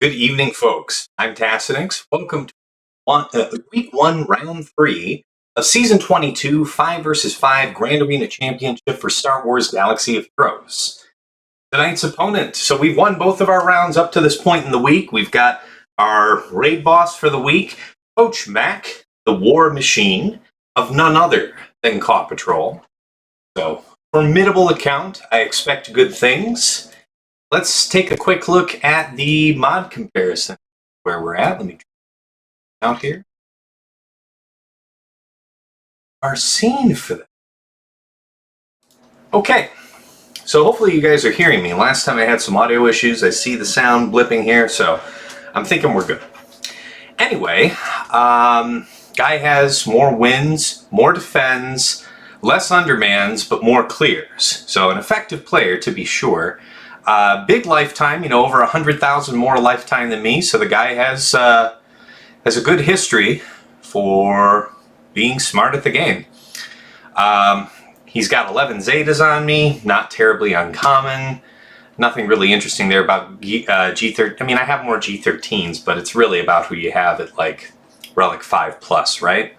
Good evening, folks. I'm Tassinix. Welcome to Week 1, Round 3 of Season 22, 5 vs. 5 Grand Arena Championship for Star Wars Galaxy of Heroes. Tonight's opponent. So we've won both of our rounds up to this point in the week. We've got our raid boss for the week, CoachMac, the war machine of none other than Paw Patrol. So, formidable account. I expect good things. Let's take a quick look at the mod comparison where we're at. Let me out here. Our scene for that. Okay, so hopefully you guys are hearing me. Last time I had some audio issues. I see the sound blipping here, so I'm thinking we're good. Anyway, guy has more wins, more defends, less undermans, but more clears. So an effective player, to be sure. Big lifetime, over 100,000 more lifetime than me, so the guy has a good history for being smart at the game. He's got 11 Zetas on me, not terribly uncommon. Nothing really interesting there about G13. I mean, I have more G13s, but it's really about who you have at like Relic 5+, right?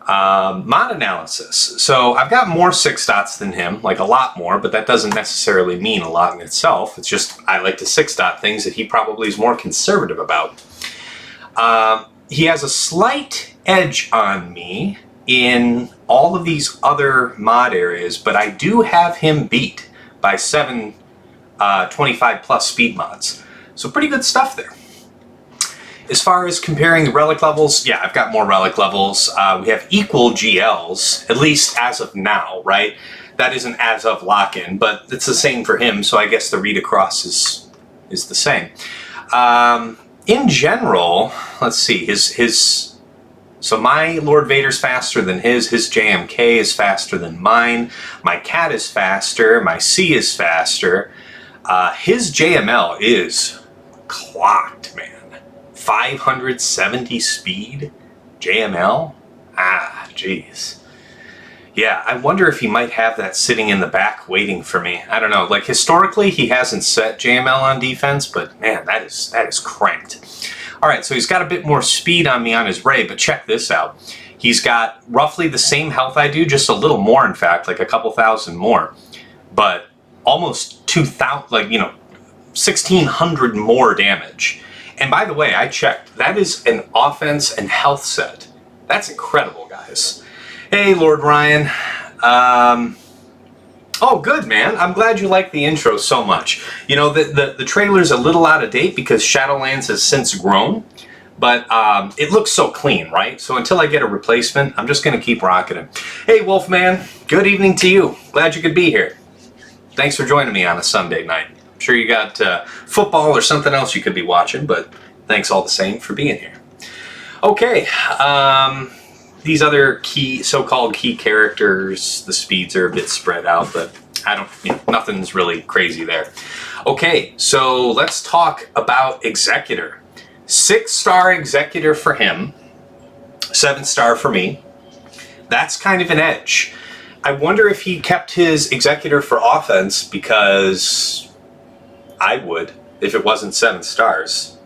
Mod analysis. So I've got more 6 dots than him, like a lot more, but that doesn't necessarily mean a lot in itself. It's just I like to 6 dot things that he probably is more conservative about. He has a slight edge on me in all of these other mod areas, but I do have him beat by 7 25+ speed mods. So pretty good stuff there. As far as comparing the relic levels, yeah, I've got more relic levels. We have equal GLs, at least as of now, right? That isn't as of lock-in, but it's the same for him, so I guess the read across is the same. In general, let's see, so my Lord Vader's faster than his JMK is faster than mine, my Cat is faster, my C is faster. His JML is clocked, man. 570 speed JML? Jeez. Yeah, I wonder if he might have that sitting in the back waiting for me. I don't know. Like, historically, he hasn't set JML on defense, but man, that is cranked. All right, so he's got a bit more speed on me on his Ray, but check this out. He's got roughly the same health I do, just a little more, in fact, like a couple thousand more. But almost 2,000, 1,600 more damage. And by the way, I checked. That is an offense and health set. That's incredible, guys. Hey, Lord Ryan. Oh, good, man. I'm glad you like the intro so much. The trailer's a little out of date because Shadowlands has since grown, but it looks so clean, right? So until I get a replacement, I'm just going to keep rocking it. Hey, Wolfman. Good evening to you. Glad you could be here. Thanks for joining me on a Sunday night. I'm sure you got football or something else you could be watching, but thanks all the same for being here. Okay, these other so-called key characters, the speeds are a bit spread out, but nothing's really crazy there. Okay, so let's talk about Executor. 6-star Executor for him, 7-star for me. That's kind of an edge. I wonder if he kept his Executor for offense, because I would, if it wasn't 7 stars.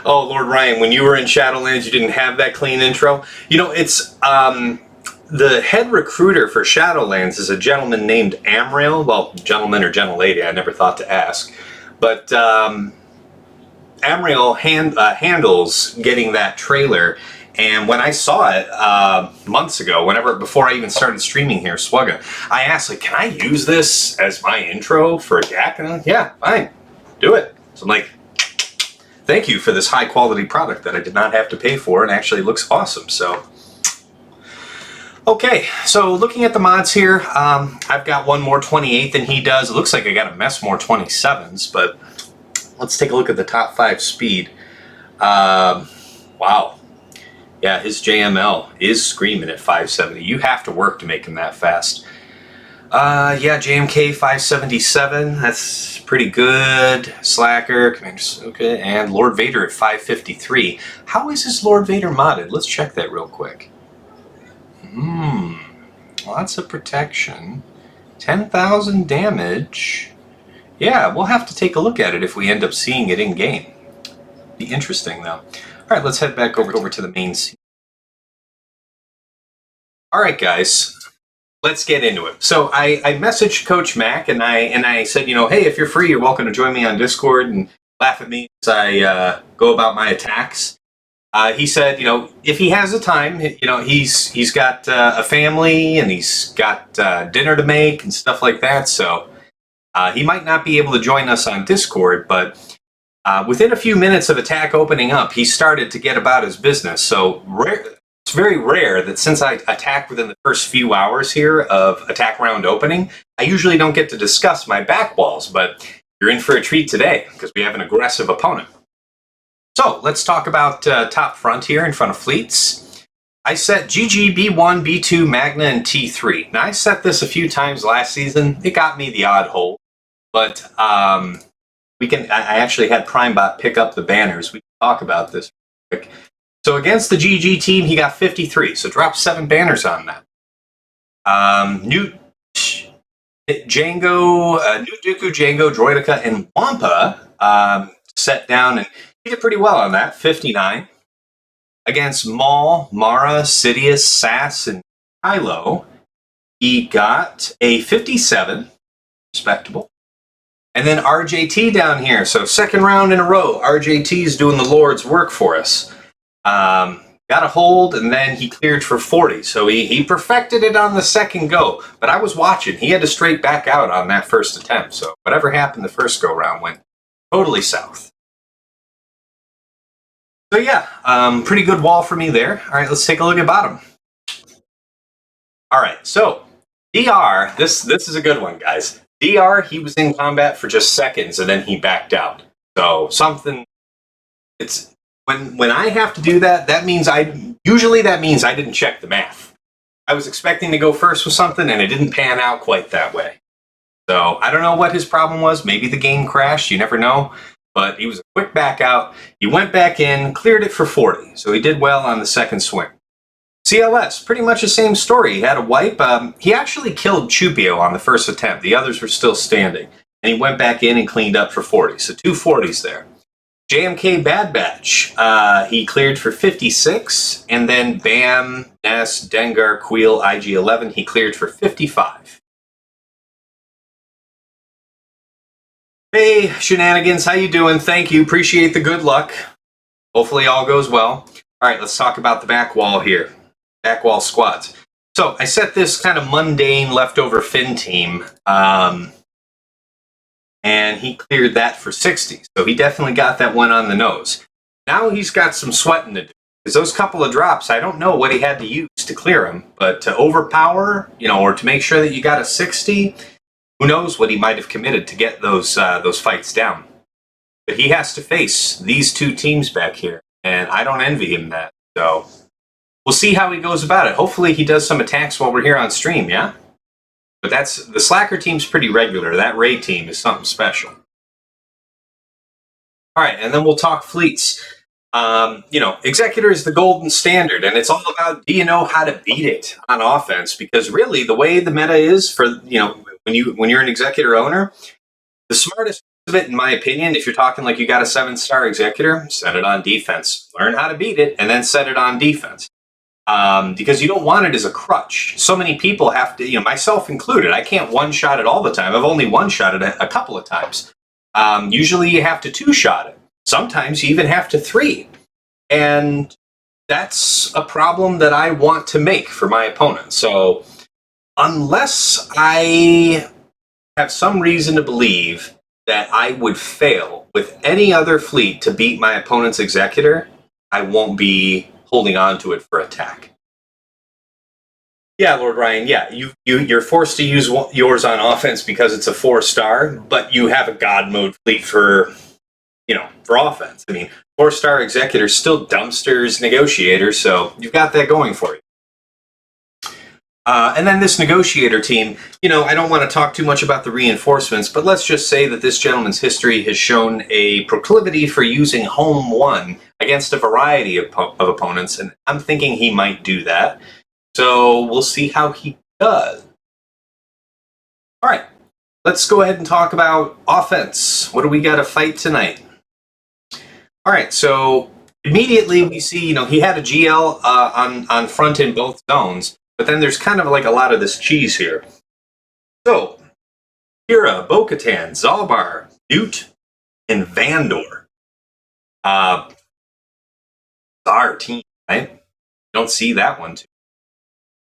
Oh, Lord Ryan, when you were in Shadowlands, you didn't have that clean intro? It's, the head recruiter for Shadowlands is a gentleman named Amrail. Well, gentleman or gentlelady, I never thought to ask. But Amrail handles getting that trailer. And when I saw it months ago, before I even started streaming here, Swugga, I asked, can I use this as my intro for a GAC? And yeah, fine, do it. So I'm like, thank you for this high quality product that I did not have to pay for and actually looks awesome. So, okay, so looking at the mods here, I've got one more 28 than he does. It looks like I got a mess more 27s, but let's take a look at the top 5 speed. Wow. Yeah, his JML is screaming at 570. You have to work to make him that fast. Yeah, JMK 577. That's pretty good. Slacker, Commander, okay, and Lord Vader at 553. How is his Lord Vader modded? Let's check that real quick. Lots of protection. 10,000 damage. Yeah, we'll have to take a look at it if we end up seeing it in game. Be interesting though. All right, let's head back over to the main scene. All right, guys, let's get into it. So I messaged CoachMac and I said, you know, hey, if you're free, you're welcome to join me on Discord and laugh at me as I go about my attacks. He said, you know, if he has the time, you know, he's got a family and he's got dinner to make and stuff like that. So he might not be able to join us on Discord, but within a few minutes of attack opening up, he started to get about his business. So it's very rare that since I attack within the first few hours here of attack round opening, I usually don't get to discuss my back walls, but you're in for a treat today because we have an aggressive opponent. So let's talk about top front here in front of fleets. I set GG, B1, B2, Magna, and T3. Now I set this a few times last season. It got me the odd hole, but I actually had PrimeBot pick up the banners. We can talk about this real quick. So against the GG team, he got 53. So dropped 7 banners on that. New Django, New Dooku, Django, Droideka, and Wampa set down, and he did pretty well on that, 59. Against Maul, Mara, Sidious, Sass, and Kylo, he got a 57, respectable. And then RJT down here, so second round in a row, RJT's doing the Lord's work for us. Got a hold, and then he cleared for 40. So he perfected it on the second go. But I was watching. He had to straight back out on that first attempt. So whatever happened the first go-round went totally south. So yeah, pretty good wall for me there. All right, let's take a look at bottom. All right, so DR, this is a good one, guys. DR, he was in combat for just seconds, and then he backed out. So something, it's... When I have to do that, that means I didn't check the math. I was expecting to go first with something, and it didn't pan out quite that way. So I don't know what his problem was. Maybe the game crashed. You never know. But he was a quick back out. He went back in, cleared it for 40. So he did well on the second swing. CLS, pretty much the same story. He had a wipe. He actually killed Chupio on the first attempt. The others were still standing. And he went back in and cleaned up for 40. So 2 40s there. JMK Bad Batch, he cleared for 56, and then Bam, Ness, Dengar, Queel, IG-11, he cleared for 55. Hey, Shenanigans, how you doing? Thank you, appreciate the good luck. Hopefully all goes well. All right, let's talk about the back wall here. Back wall squads. So I set this kind of mundane leftover Finn team, and he cleared that for 60. So he definitely got that one on the nose. Now he's got some sweating to do. Because those couple of drops, I don't know what he had to use to clear them, but to overpower, you know, or to make sure that you got a 60, who knows what he might have committed to get those fights down. But he has to face these 2 teams back here, and I don't envy him that. So we'll see how he goes about it. Hopefully he does some attacks while we're here on stream, yeah? But that's, the Slacker team's pretty regular. That Ray team is something special. All right, and then we'll talk fleets. You know, Executor is the golden standard, and it's all about, do you know how to beat it on offense? Because really, the way the meta is for, you know, when you're an Executor owner, the smartest of it, in my opinion, if you're talking like you got a 7-star Executor, set it on defense. Learn how to beat it, and then set it on defense. Because you don't want it as a crutch. So many people have to, you know, myself included, I can't one-shot it all the time. I've only one-shot it a couple of times. Usually you have to 2-shot it. Sometimes you even have to 3. And that's a problem that I want to make for my opponent. So unless I have some reason to believe that I would fail with any other fleet to beat my opponent's Executor, I won't be holding on to it for attack. Yeah, Lord Ryan, yeah, you're forced to use yours on offense because it's a 4-star, but you have a God mode fleet for, you know, for offense. I mean, 4-star Executor, still dumpsters, Negotiator, so you've got that going for you. And then this Negotiator team, you know, I don't want to talk too much about the reinforcements, but let's just say that this gentleman's history has shown a proclivity for using Home 1 against a variety of opponents, and I'm thinking he might do that. So we'll see how he does. All right, let's go ahead and talk about offense. What do we got to fight tonight? All right, so immediately we see, he had a GL on front in both zones, but then there's kind of like a lot of this cheese here. So, Qira, Bo-Katan, Zalbar, Newt, and Vandor. Our team, right? Don't see that one too.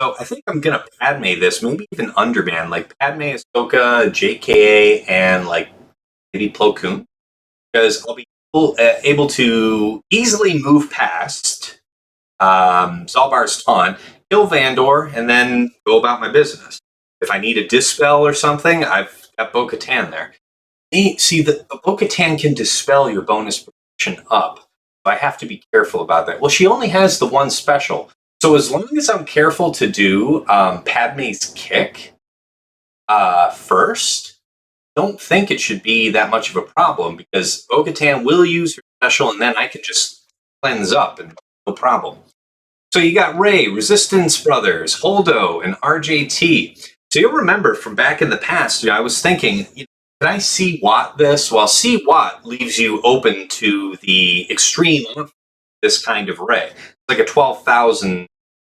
So I think I'm gonna Padme this, maybe even underman, like Padme, Ahsoka, JKA, and like maybe Plo Koon, because I'll be able to easily move past Zalbar's taunt, kill Vandor, and then go about my business. If I need a dispel or something, I've got Bo-Katan there. See, the Bo-Katan can dispel your bonus protection up, so I have to be careful about that. Well, she only has the one special, so as long as I'm careful to do Padme's kick first, don't think it should be that much of a problem, because Bo-Katan will use her special, and then I can just cleanse up, and no problem. So you got Rey, Resistance Brothers, Holdo, and RJT. So you'll remember from back in the past, I was thinking, can I C-Watt this? Well, C-Watt leaves you open to the extreme of this kind of Rey. It's like a 12,000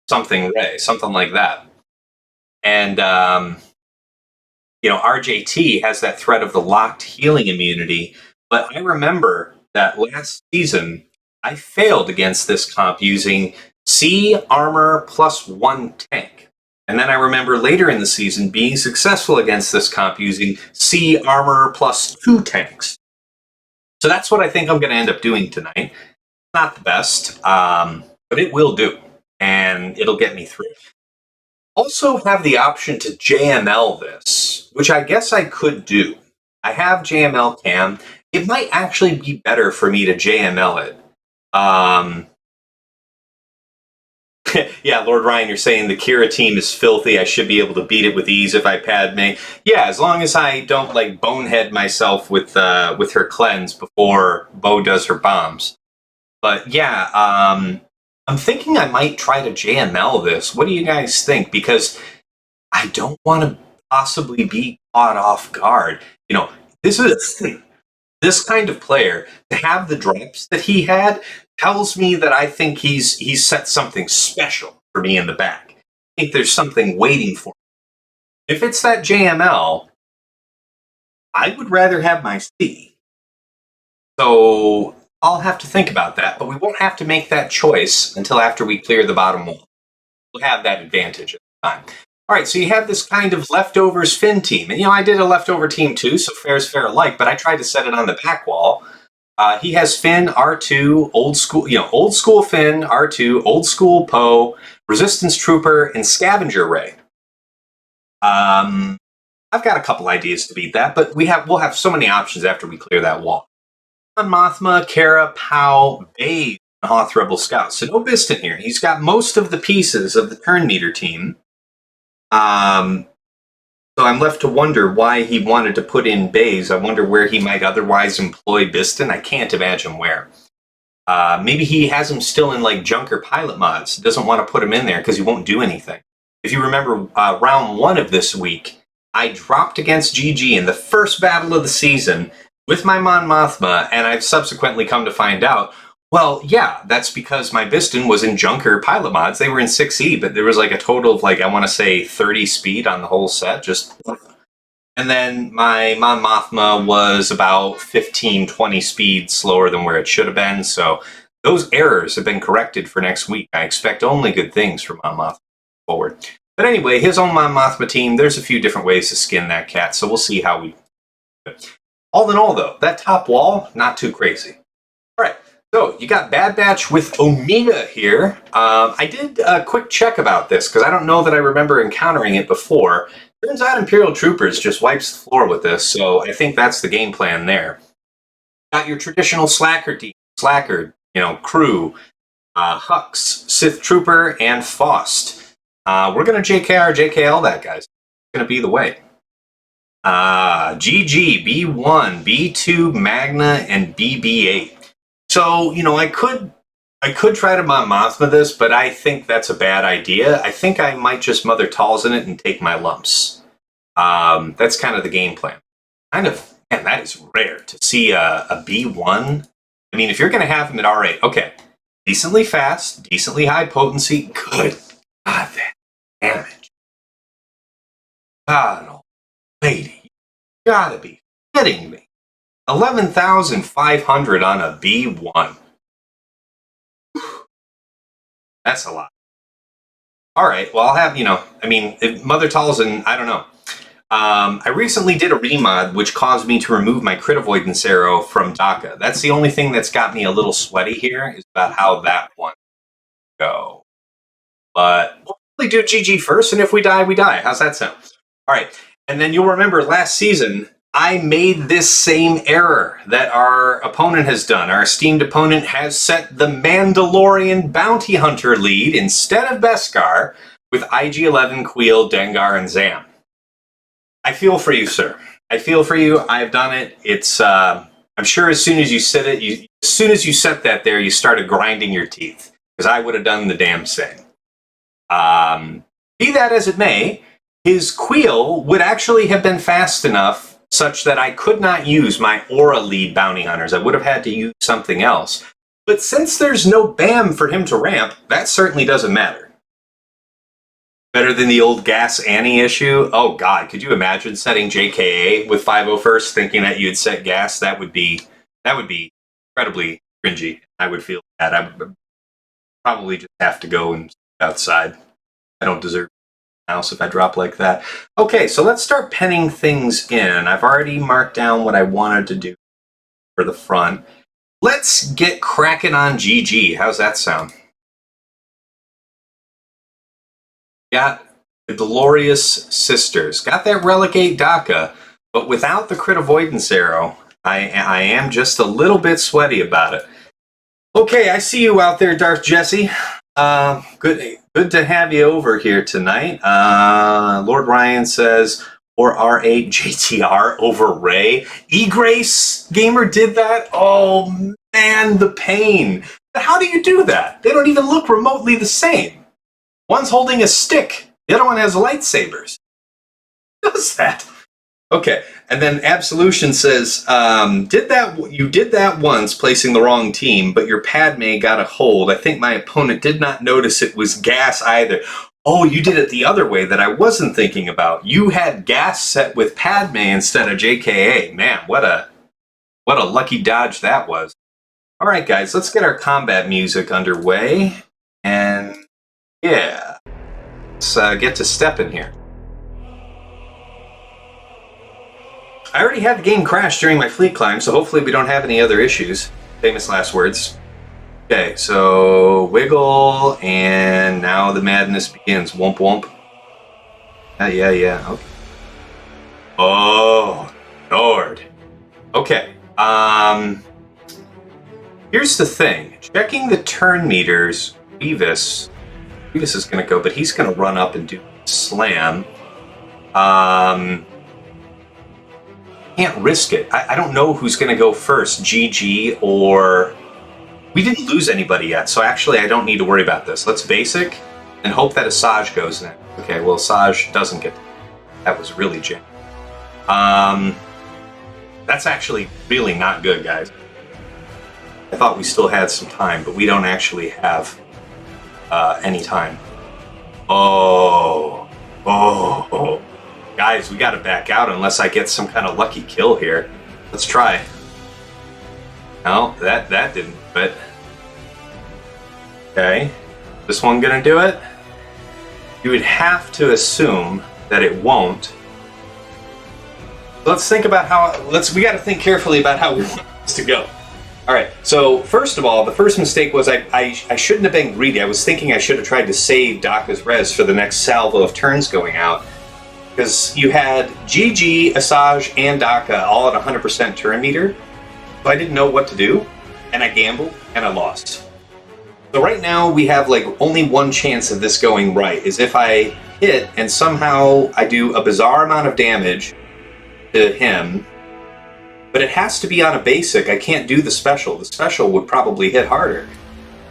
something Rey, something like that. And, RJT has that threat of the locked healing immunity. But I remember that last season, I failed against this comp using C armor plus 1 tank. And then I remember later in the season being successful against this comp using C armor plus 2 tanks. So that's what I think I'm going to end up doing tonight. Not the best, but it will do. And it'll get me through. Also have the option to JML this, which I guess I could do. I have JML cam. It might actually be better for me to JML it. Yeah, Lord Ryan, you're saying the Qira team is filthy. I should be able to beat it with ease if I Padme. Yeah, as long as I don't like bonehead myself with her cleanse before Bo does her bombs. But yeah, I'm thinking I might try to JML this. What do you guys think? Because I don't want to possibly be caught off guard. This kind of player, to have the drops that he had, tells me that I think he's set something special for me in the back. I think there's something waiting for me. If it's that JML, I would rather have my C. So I'll have to think about that, but we won't have to make that choice until after we clear the bottom wall. We'll have that advantage at the time. All right, so you have this kind of leftovers Finn team. And, I did a leftover team too, so fair is fair alike, but I tried to set it on the back wall. He has Finn, R2, old school Finn, R2, old school Poe, Resistance Trooper, and Scavenger Rey. I've got a couple ideas to beat that, but we'll have so many options after we clear that wall. Mon Mothma, Cara, Pow, Baze, and Hoth Rebel Scouts. So no Biston here. He's got most of the pieces of the turn meter team. So I'm left to wonder why he wanted to put in Baze. I wonder where he might otherwise employ Biston. I can't imagine where. Maybe he has him still in like Junker pilot mods. Doesn't want to put him in there because he won't do anything. If you remember round 1 of this week, I dropped against GG in the first battle of the season with my Mon Mothma, and I've subsequently come to find out, well, yeah, that's because my Biston was in Junker pilot mods. They were in 6E, but there was like a total of I want to say 30 speed on the whole set. And then my Mon Mothma was about 15, 20 speed slower than where it should have been. So those errors have been corrected for next week. I expect only good things from Mon Mothma forward. But anyway, his own Mon Mothma team, there's a few different ways to skin that cat, so we'll see how we do it. All in all, though, that top wall, not too crazy. All right. So, you got Bad Batch with Omega here. I did a quick check about this, because I don't know that I remember encountering it before. Turns out Imperial Troopers just wipes the floor with this, so I think that's the game plan there. Got your traditional Slacker team, crew, Hux, Sith Trooper, and Faust. We're going to JKL that, guys. It's going to be the way. GG, B1, B2, Magna, and BB8. So, I could try to Mon Mothma this, but I think that's a bad idea. I think I might just Mother Talzin it and take my lumps. That's kind of the game plan. Man, that is rare to see a B1. I mean, if you're going to have him at R8, okay, decently fast, decently high potency, good. God, that damage. God, lady, you gotta be kidding me. 11,500 on a B1. That's a lot. All right, well, I'll have, Mother Talzin, I don't know. I recently did a remod which caused me to remove my crit avoidance arrow from DACA. That's the only thing that's got me a little sweaty here, is about how that one go. But we'll probably do GG first, and if we die, we die. How's that sound? All right, and then you'll remember last season, I made this same error that our opponent has done. Our esteemed opponent has set the Mandalorian Bounty Hunter lead instead of Beskar with IG-11, Queel, Dengar, and Zam. I feel for you, sir. I feel for you. I've done it. It's. I'm sure as soon as you said it, as soon as you set that there, you started grinding your teeth, because I would have done the damn same. Be that as it may, his Queel would actually have been fast enough such that I could not use my Aurra lead bounty hunters. I would have had to use something else. But since there's no BAM for him to ramp, that certainly doesn't matter. Better than the old Gas Annie issue? Oh god, could you imagine setting JKA with 501st thinking that you'd set Gas? That would be incredibly cringy. I would feel bad. I would probably just have to go and sit outside. I don't deserve a house if I drop like that. Okay, so let's start penning things in. I've already marked down what I wanted to do for the front. Let's get cracking on GG. How's that sound? Got the Glorious Sisters. Got that Relegate DACA, but without the crit avoidance arrow, I am just a little bit sweaty about it. Okay, I see you out there, Darth Jesse. Good to have you over here tonight. Lord Ryan says, or R8 JTR over Ray. E-Grace Gamer did that? Oh man, the pain. How do you do that? They don't even look remotely the same. One's holding a stick. The other one has lightsabers. Who does that? Okay, and then Absolution says, you did that once, placing the wrong team, but your Padme got a hold. I think my opponent did not notice it was Gas either. Oh, you did it the other way that I wasn't thinking about. You had Gas set with Padme instead of JKA. Man, what a lucky dodge that was. All right, guys, let's get our combat music underway. And yeah, let's get to stepping here. I already had the game crash during my fleet climb, so hopefully we don't have any other issues. Famous last words. Okay, so wiggle, and now the madness begins. Womp womp. Yeah. Okay. Oh, Lord. Okay. Here's the thing. Checking the turn meters, Beavis is going to go, but he's going to run up and do slam. Can't risk it. I don't know who's going to go first, GG or... We didn't lose anybody yet, so actually I don't need to worry about this. Let's basic and hope that Asajj goes next. Okay, well, Asajj doesn't get... That was really jammed. That's actually really not good, guys. I thought we still had some time, but we don't actually have any time. Oh. Guys, we gotta back out unless I get some kind of lucky kill here. Let's try. No, that didn't fit. Okay. This one gonna do it? You would have to assume that it won't. Let's think about how... We gotta think carefully about how we want this to go. Alright, so first of all, the first mistake was I shouldn't have been greedy. I was thinking I should have tried to save DACA's res for the next salvo of turns going out. Because you had GG, Asajj, and DACA all at 100% turn meter. So I didn't know what to do, and I gambled, and I lost. So right now we have like only one chance of this going right, is if I hit and somehow I do a bizarre amount of damage to him, but it has to be on a basic. I can't do the special. The special would probably hit harder.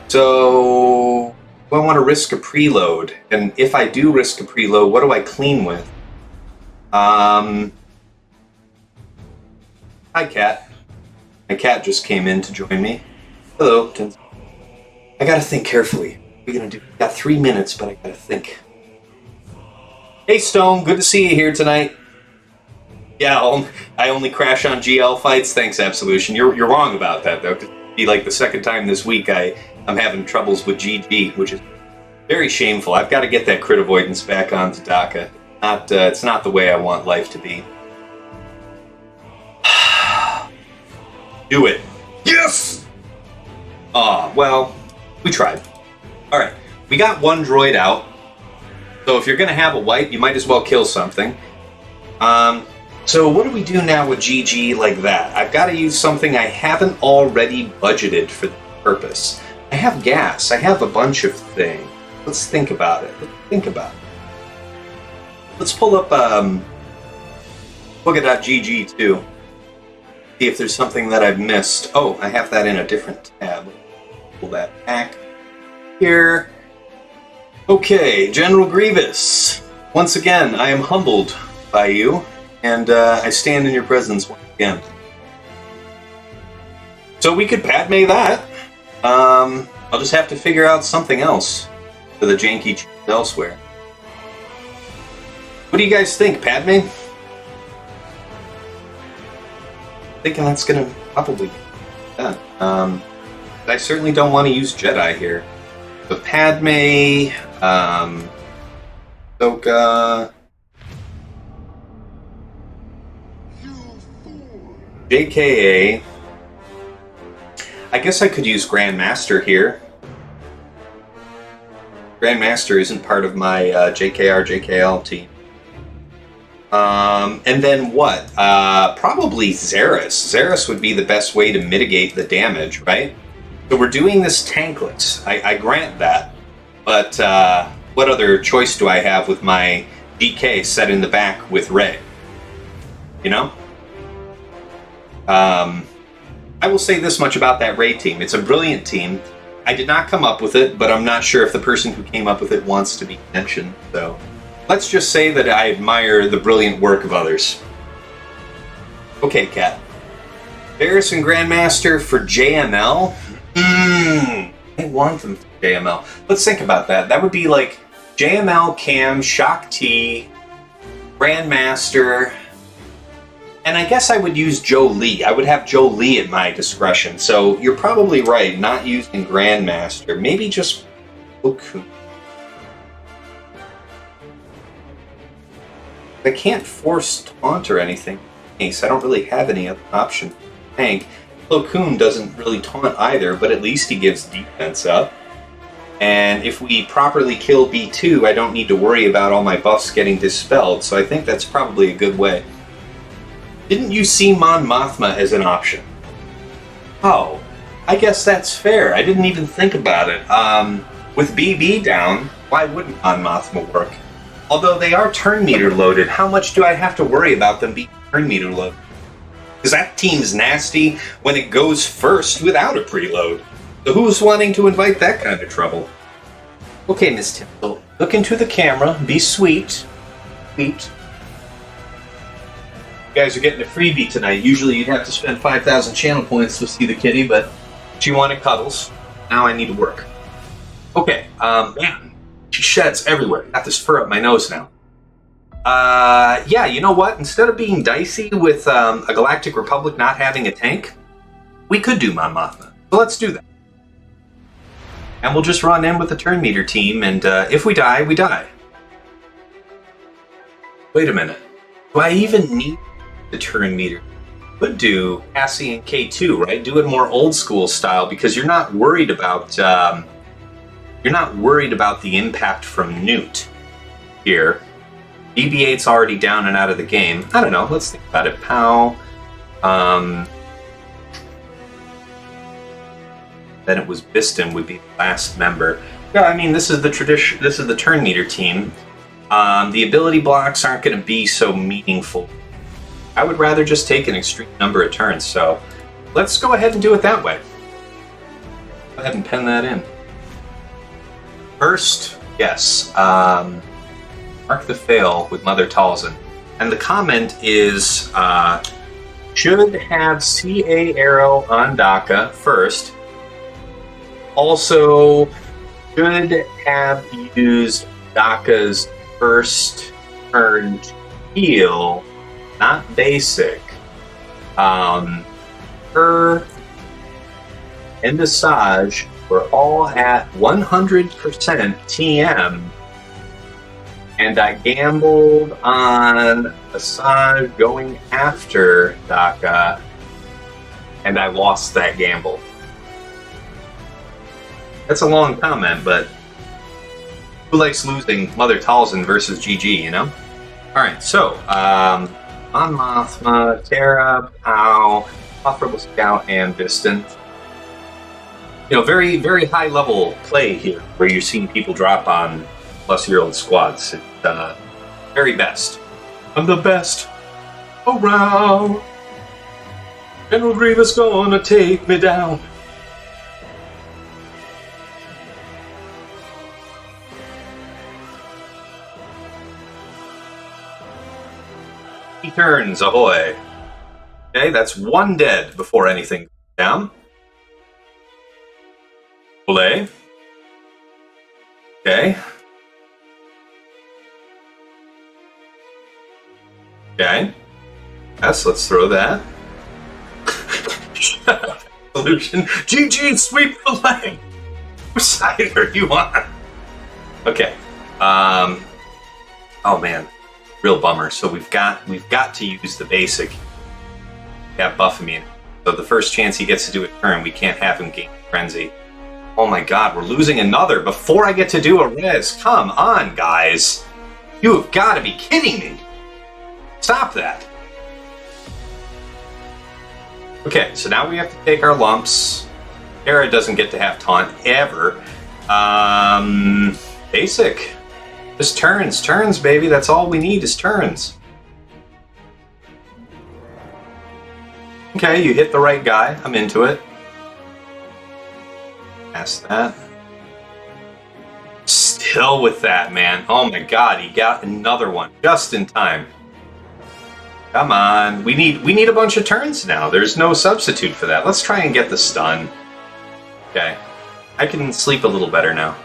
So I want to risk a preload, and if I do risk a preload, what do I clean with? Hi, Cat. My cat just came in to join me. Hello. I gotta think carefully. What are we gonna do? Got 3 minutes, but I gotta think. Hey, Stone. Good to see you here tonight. Yeah, I only crash on GL fights. Thanks, Absolution. You're wrong about that, though. It'd be like the second time this week I'm having troubles with GG, which is very shameful. I've got to get that crit avoidance back onto DACA. It's not the way I want life to be. Do it. Yes! Well, we tried. Alright, we got one droid out. So if you're going to have a wipe, you might as well kill something. So what do we do now with GG like that? I've got to use something I haven't already budgeted for the purpose. I have gas. I have a bunch of things. Let's think about it. Let's pull up Booga.gg too. See if there's something that I've missed. Oh, I have that in a different tab. Pull that back here. Okay, General Grievous. Once again, I am humbled by you, and I stand in your presence once again. So we could Padme that. I'll just have to figure out something else for the janky cheese elsewhere. What do you guys think, Padme? Thinking that's gonna probably be done. I certainly don't want to use Jedi here. But Padme, Ahsoka, JKA. I guess I could use Grandmaster here. Grandmaster isn't part of my JKR, JKL team. And then what? Probably Xeris. Xeris would be the best way to mitigate the damage, right? So we're doing this tankless. I grant that. But what other choice do I have with my DK set in the back with Rey? You know? I will say this much about that Rey team. It's a brilliant team. I did not come up with it, but I'm not sure if the person who came up with it wants to be mentioned. So let's just say that I admire the brilliant work of others. Okay, Cat. Varys and Grandmaster for JML? I want them for JML. Let's think about that. That would be like JML, Cam, Shock T, Grandmaster, and I guess I would use Joe Lee. I would have Joe Lee at my discretion. So you're probably right, not using Grandmaster. Maybe just Oku. I can't force taunt or anything. I don't really have any other option. Tank. Plo Koon doesn't really taunt either, but at least he gives defense up. And if we properly kill B2, I don't need to worry about all my buffs getting dispelled, so I think that's probably a good way. Didn't you see Mon Mothma as an option? Oh, I guess that's fair. I didn't even think about it. With BB down, why wouldn't Mon Mothma work? Although they are turn meter loaded, how much do I have to worry about them being turn meter loaded? Because that team's nasty when it goes first without a preload. So who's wanting to invite that kind of trouble? Okay, Miss Tinsel, look into the camera, be sweet. Sweet. You guys are getting a freebie tonight. Usually you'd have to spend 5,000 channel points to see the kitty, but she wanted cuddles. Now I need to work. Okay, man, she sheds everywhere. Got this fur up my nose now. Yeah, you know what? Instead of being dicey with a Galactic Republic not having a tank, we could do Mon Mothma. So let's do that. And we'll just run in with the turn meter team, and if we die, we die. Wait a minute. Do I even need the turn meter? Could do Cassie and K2, right? Do it more old school style because you're not worried about the impact from Newt here. BB-8's already down and out of the game. I don't know. Let's think about it. Pow. Then it was Biston would be the last member. Yeah, I mean this is the tradition. This is the turn meter team. The ability blocks aren't going to be so meaningful. I would rather just take an extreme number of turns. So let's go ahead and do it that way. Go ahead and pen that in. First, yes. Mark the fail with Mother Talzin. And the comment is, should have CA arrow on Daka first. Also, should have used Daka's first turn to heal, not basic. Her and Asajj were all at 100% TM, and I gambled on Asajj going after Daka, and I lost that gamble. That's a long comment, but who likes losing Mother Talzin versus GG, you know? Alright, so, on Mothma, Terra, Pow, Off-Rebel Scout, and Viston. You know, very, very high level play here, where you're seeing people drop on plus-year-old squads. It's very best. I'm the best around. General Grievous gonna take me down. He turns, ahoy. Okay, that's one dead before anything goes down. Olay. Okay. Okay. Yes, let's throw that. Solution. GG, sweep the leg. Which side are you on? Okay. Oh man. Real bummer. So we've got to use the basic. Yeah, buff immune. So the first chance he gets to do a turn, we can't have him gain frenzy. Oh my god, we're losing another before I get to do a res. Come on, guys. You have got to be kidding me. Stop that. Okay, so now we have to take our lumps. Terra doesn't get to have taunt ever. Basic. Just turns, baby. That's all we need is turns. Okay, you hit the right guy. I'm into it. Past that. Still with that, man. Oh my god, he got another one just in time. Come on. We need a bunch of turns now. There's no substitute for that. Let's try and get the stun. Okay. I can sleep a little better now.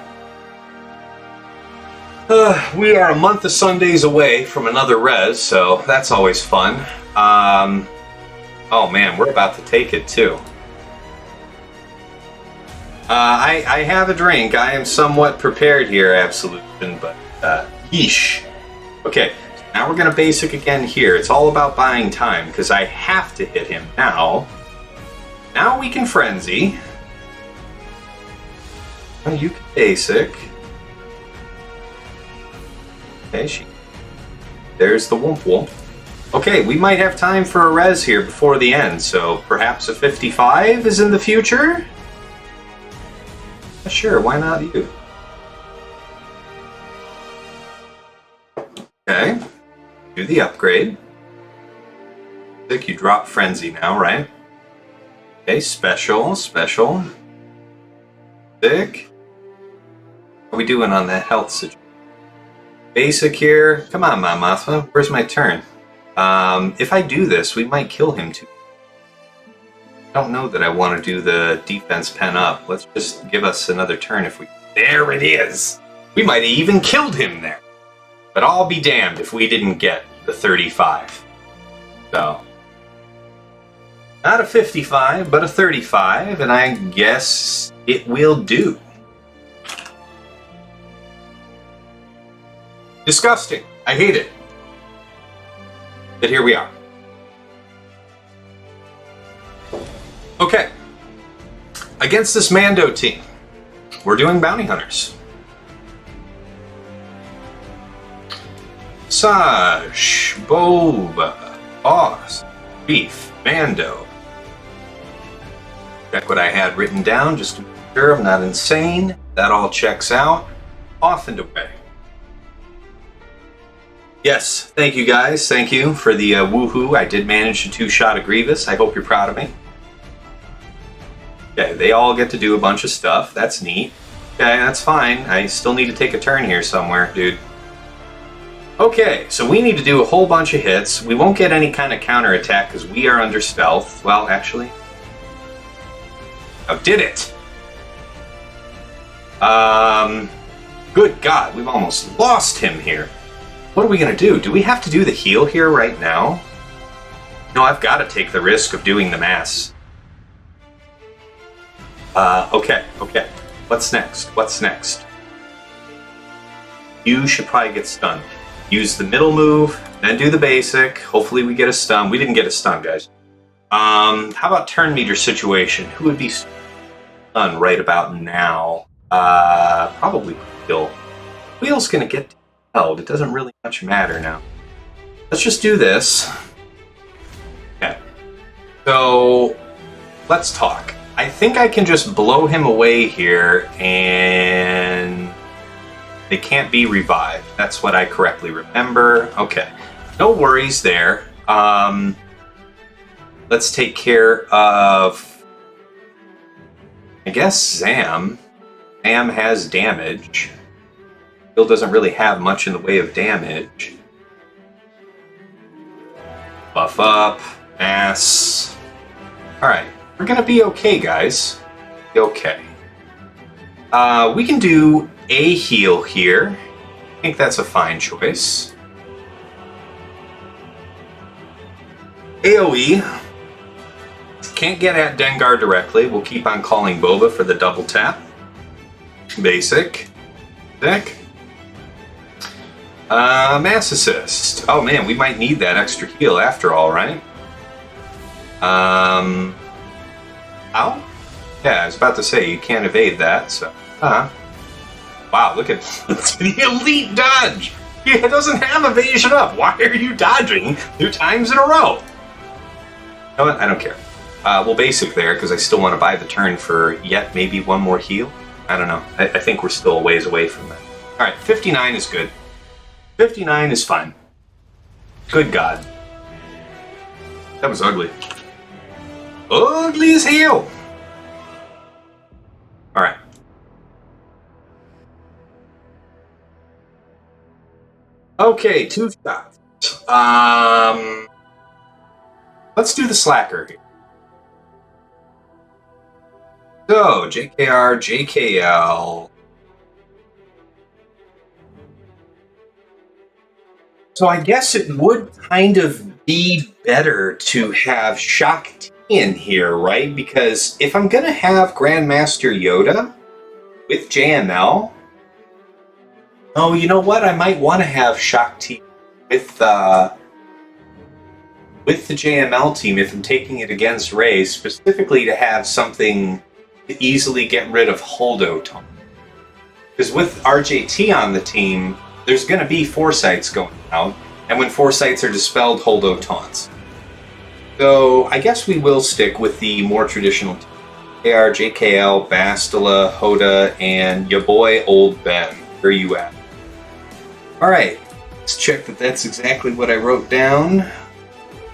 We are a month of Sundays away from another res, so that's always fun. Oh man, we're about to take it too. I have a drink. I am somewhat prepared here, Absolution, but yeesh. Okay, so now we're gonna basic again here. It's all about buying time, because I have to hit him now. Now we can frenzy. Oh, you can basic. Okay, there's the Whoomp Whoomp. Okay, we might have time for a res here before the end, so perhaps a 55 is in the future? Sure, why not you? Okay, do the upgrade. I think you drop Frenzy now, right? Okay, special. Sick. How are we doing on that health situation? Basic here. Come on, Mothma. Where's my turn? If I do this, we might kill him too. I don't know that I want to do the defense pen up. Let's just give us another turn if we... There it is! We might have even killed him there. But I'll be damned if we didn't get the 35. So... Not a 55, but a 35, and I guess it will do. Disgusting. I hate it. But here we are. Okay. Against this Mando team, we're doing bounty hunters. Saj, Boba, Boss, Beef, Mando. Check what I had written down just to make sure I'm not insane. That all checks out. Off and away. Yes, thank you guys. Thank you for the woohoo. I did manage to two-shot a Grievous. I hope you're proud of me. Okay, they all get to do a bunch of stuff. That's neat. Okay, that's fine. I still need to take a turn here somewhere, dude. Okay, so we need to do a whole bunch of hits. We won't get any kind of counterattack because we are under stealth. Well, actually... Oh, did it! Good God, we've almost lost him here. What are we going to do? Do we have to do the heal here right now? No, I've got to take the risk of doing the mass. Okay. What's next? You should probably get stunned. Use the middle move, then do the basic. Hopefully we get a stun. We didn't get a stun, guys. How about turn meter situation? Who would be stunned right about now? Probably Wheel. Wheel's gonna get held. It doesn't really much matter now. Let's just do this. Okay. So, let's talk. I think I can just blow him away here and... They can't be revived. That's what I correctly remember. Okay. No worries there. Let's take care of... I guess Zam. Zam has damage. Bill doesn't really have much in the way of damage. Buff up. Mass. Alright. We're gonna be okay, guys. Be okay. We can do a heal here. I think that's a fine choice. AoE. Can't get at Dengar directly. We'll keep on calling Boba for the double tap. Basic. Deck. Mass assist. Oh man, we might need that extra heal after all, right? Ow? Yeah, I was about to say, you can't evade that, so... Wow, look at the elite dodge! He doesn't have evasion up! Why are you dodging 2 times in a row? You know what? I don't care. We'll basic there, because I still want to buy the turn for yet maybe one more heal. I don't know. I think we're still a ways away from that. Alright, 59 is good. 59 is fine. Good God. That was ugly. Ugly as hell! Alright. Okay, 2 shots. Let's do the slacker here. So, JKR, JKL. So I guess it would kind of be better to have Shock T in here, right? Because if I'm going to have Grandmaster Yoda with JML... Oh, you know what? I might want to have Shock T with the JML team if I'm taking it against Rey, specifically to have something to easily get rid of Holdo taunt. Because with RJT on the team, there's going to be Foresights going out, and when Foresights are dispelled, Holdo taunts. So I guess we will stick with the more traditional team. AR, JKL, Bastila, Hoda, and your boy Old Ben. Where you at? Alright, let's check that that's exactly what I wrote down.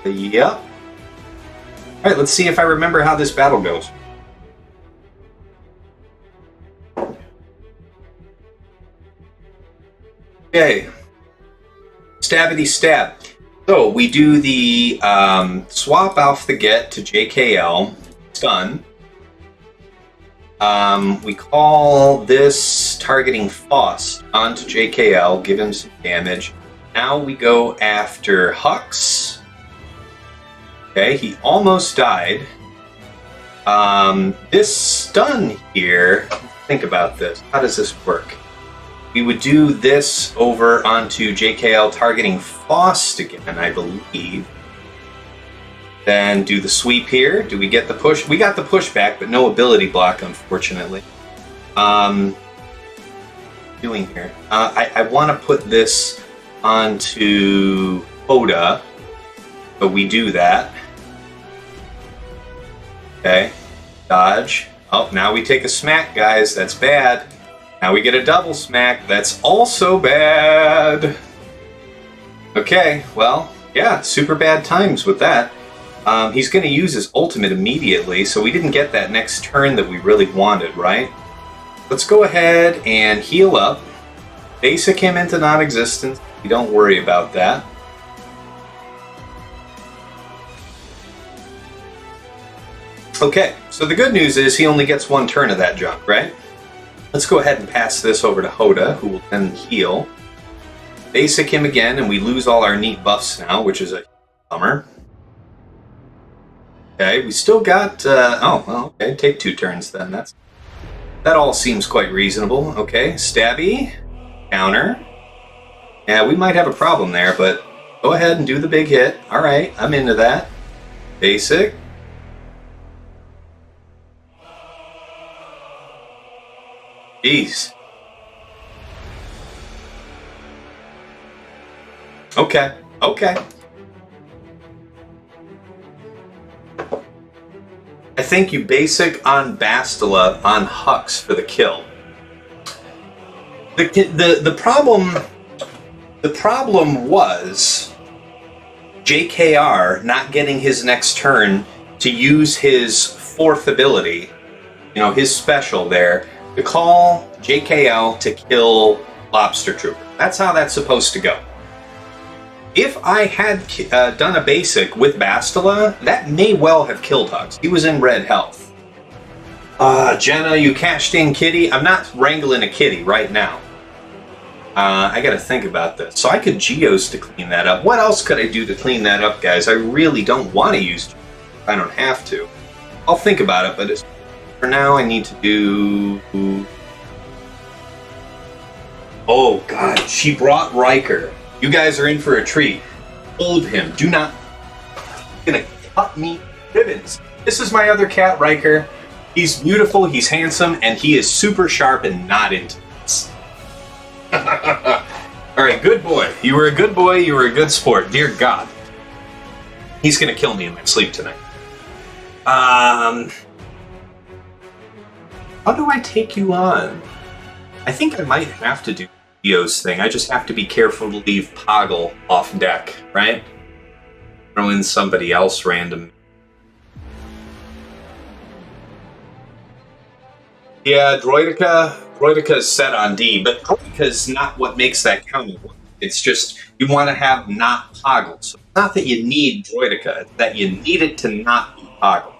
Yep. Alright, let's see if I remember how this battle goes. Okay. Stabbity stab. So, we do the swap off the get to JKL. Stun. We call this targeting Faust onto JKL, give him some damage. Now we go after Hux. Okay, he almost died. This stun here, think about this. How does this work? We would do this over onto JKL targeting Faust again, I believe. Then do the sweep here. Do we get the push? We got the pushback, but no ability block, unfortunately. Doing here. I want to put this onto Hoda, but we do that. Okay. Dodge. Oh, now we take a smack, guys. That's bad. Now we get a double smack. That's also bad. Okay, well, yeah, super bad times with that. He's going to use his ultimate immediately, so we didn't get that next turn that we really wanted, right? Let's go ahead and heal up. Basic him into non-existence. Don't worry about that. Okay, so the good news is he only gets one turn of that junk, right? Let's go ahead and pass this over to Hoda, who will then heal. Basic him again, and we lose all our neat buffs now, which is a bummer. Okay, we still got... oh, well, okay, take 2 turns then. That all seems quite reasonable. Okay, stabby, counter. Yeah, we might have a problem there, but go ahead and do the big hit. All right, I'm into that. Basic. Jeez. Okay, okay. I think you basic on Bastila on Hux for the kill. The problem was JKR not getting his next turn to use his 4th ability, his special there, to call JKL to kill Lobster Trooper. That's how that's supposed to go. If I had done a basic with Bastila, that may well have killed Hux. He was in red health. Jenna, you cashed in kitty? I'm not wrangling a kitty right now. I gotta think about this. So I could Geos to clean that up. What else could I do to clean that up, guys? I really don't want to use Geos. I don't have to. I'll think about it, but for now I need to do... Oh, God, she brought Riker. You guys are in for a treat. Hold him. Do not... He's gonna cut me ribbons. This is my other cat, Riker. He's beautiful, he's handsome, and he is super sharp and not into this. Alright, good boy. You were a good boy, you were a good sport. Dear God. He's gonna kill me in my sleep tonight. How do I take you on? I think I might have to do Geos thing. I just have to be careful to leave Poggle off deck, right? Throw in somebody else random. Yeah, Droidica is set on D, but Droidica is not what makes that counter. It's just you want to have not Poggle. So it's not that you need Droidica, it's that you need it to not be Poggle.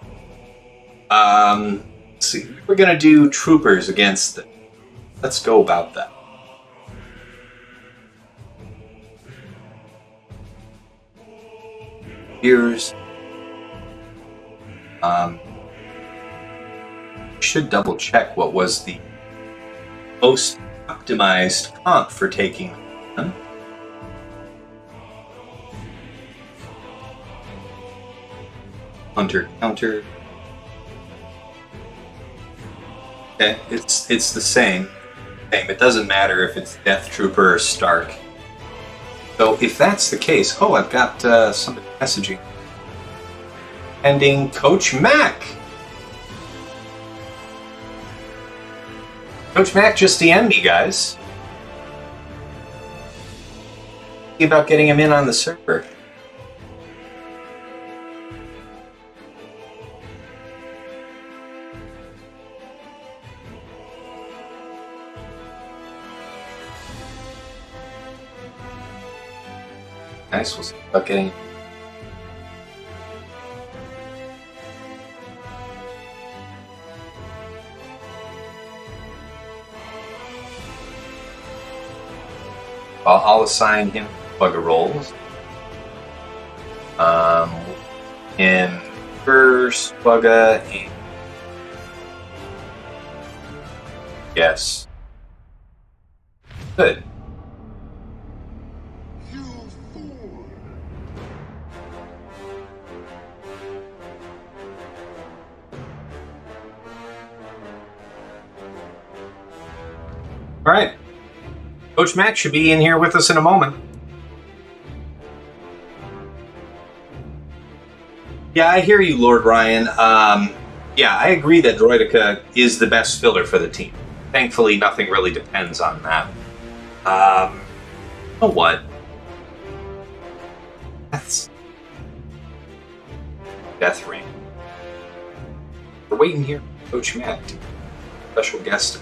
Let's see, we're gonna do Troopers against it. Let's go about that. Here's should double check what was the most optimized comp for taking them. Hunter counter. Okay, it's the same. It doesn't matter if it's Death Trooper or Stark. So if that's the case, oh, I've got somebody messaging. Ending CoachMac. CoachMac just DM'd me, guys. Think about getting him in on the server. Nice, we'll see about getting... I'll assign him bugger rolls. In first bugger and... Yes. Good. All right. Coach Mac should be in here with us in a moment. Yeah, I hear you, Lord Ryan. Yeah, I agree that Droidica is the best filler for the team. Thankfully, nothing really depends on that. You know what? Death Ring. We're waiting here for Coach Mac, special guest.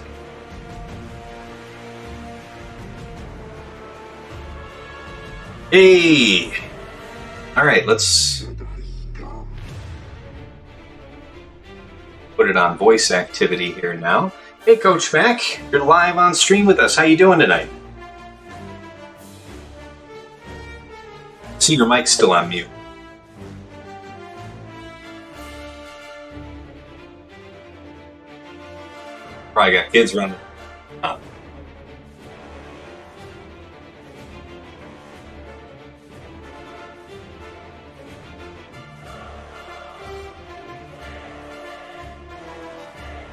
Hey! Alright, let's put it on voice activity here now. Hey, CoachMac, you're live on stream with us. How you doing tonight? See, your mic's still on mute. Probably got kids running. Oh.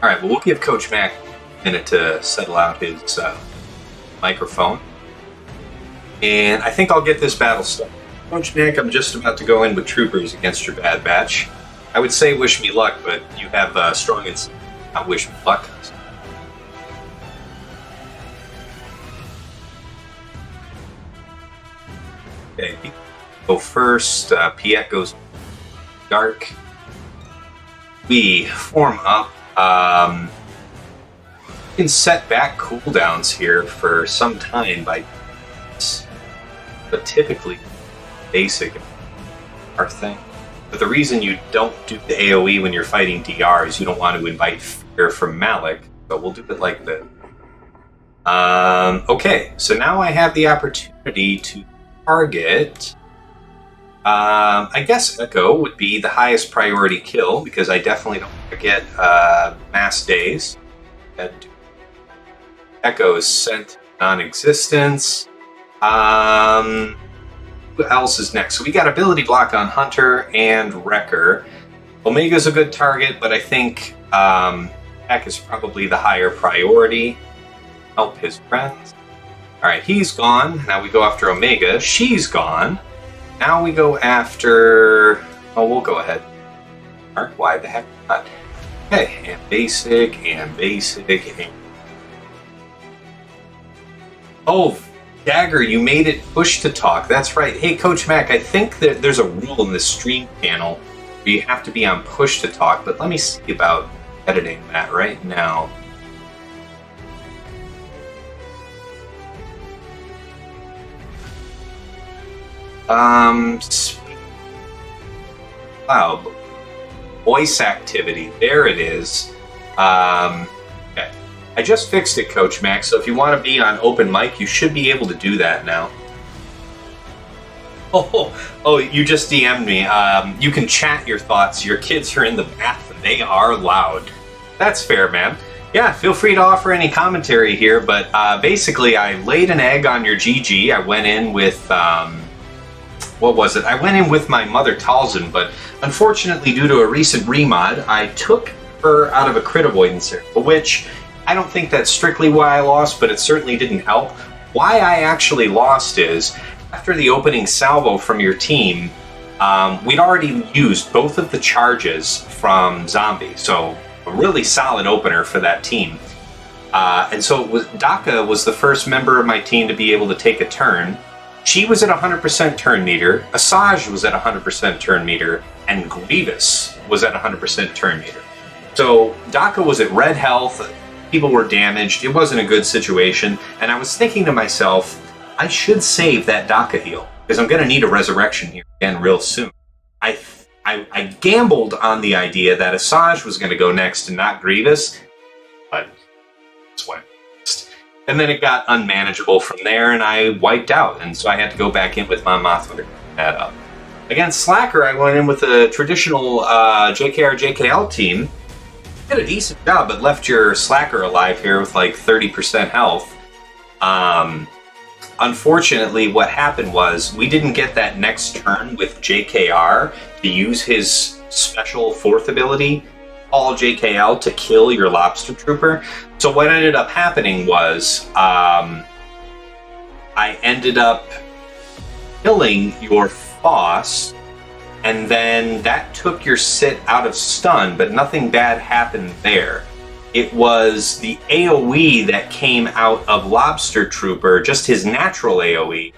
All right, well, we'll give CoachMac a minute to settle out his microphone. And I think I'll get this battle started. CoachMac, I'm just about to go in with troopers against your bad batch. I would say wish me luck, but you have strong insight. Not wish me luck. Okay, go first. Piet goes dark. We form up. You can set back cooldowns here for some time by, but typically basic our thing. But the reason you don't do the AoE when you're fighting DR is you don't want to invite fear from Malak. So we'll do it like this. Okay, so now I have the opportunity to target. I guess Echo would be the highest priority kill because I definitely don't want to get mass days. Echo is sent non-existence. Who else is next? So we got ability block on Hunter and Wrecker. Omega's a good target, but I think Heck is probably the higher priority. Help his friends. Alright, he's gone. Now we go after Omega. She's gone. Now we go after... Oh, we'll go ahead. Mark, why the heck not? Okay, and basic, and... Oh, Dagger, you made it push to talk. That's right. Hey, CoachMac, I think that there's a rule in this stream channel where you have to be on push to talk, but let me see about editing that right now. Wow, voice activity, there it is. Okay. I just fixed it, CoachMac, so if you want to be on open mic, you should be able to do that now. Oh, you just DM'd me. You can chat your thoughts. Your kids are in the bath and they are loud. That's fair, man. Yeah, feel free to offer any commentary here, but basically I laid an egg on your GG. I went in with... what was it? I went in with my mother Talzin, but unfortunately, due to a recent remod, I took her out of a crit avoidance area, which I don't think that's strictly why I lost, but it certainly didn't help. Why I actually lost is, after the opening salvo from your team, we'd already used both of the charges from Zombie, so a really solid opener for that team. And so it was, Daka was the first member of my team to be able to take a turn. She was at 100% turn meter, Asajj was at 100% turn meter, and Grievous was at 100% turn meter. So Daka was at red health, people were damaged, it wasn't a good situation, and I was thinking to myself, I should save that Daka heal, because I'm going to need a resurrection here again real soon. I gambled on the idea that Asajj was going to go next and not Grievous, but that's why. And then it got unmanageable from there, and I wiped out, and so I had to go back in with my Mothra to clean that up. Against Slacker, I went in with a traditional JKR-JKL team. Did a decent job, but left your Slacker alive here with like 30% health. Unfortunately, what happened was we didn't get that next turn with JKR to use his special fourth ability, all JKL, to kill your Lobster Trooper. So what ended up happening was I ended up killing your Foss, and then that took your Sit out of stun, but nothing bad happened there. It was the AoE that came out of Lobster Trooper, just his natural AoE.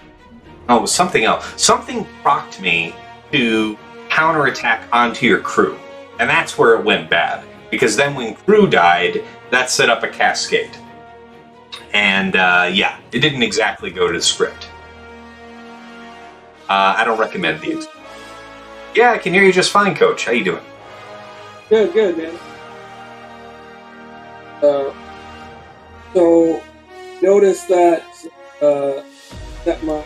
Oh, it was something else. Something procced me to counterattack onto your crew. And that's where it went bad. Because then when crew died, that set up a cascade. And yeah, it didn't exactly go to the script. I don't recommend the. Yeah, I can hear you just fine, Coach. How you doing? Good, man. So notice that my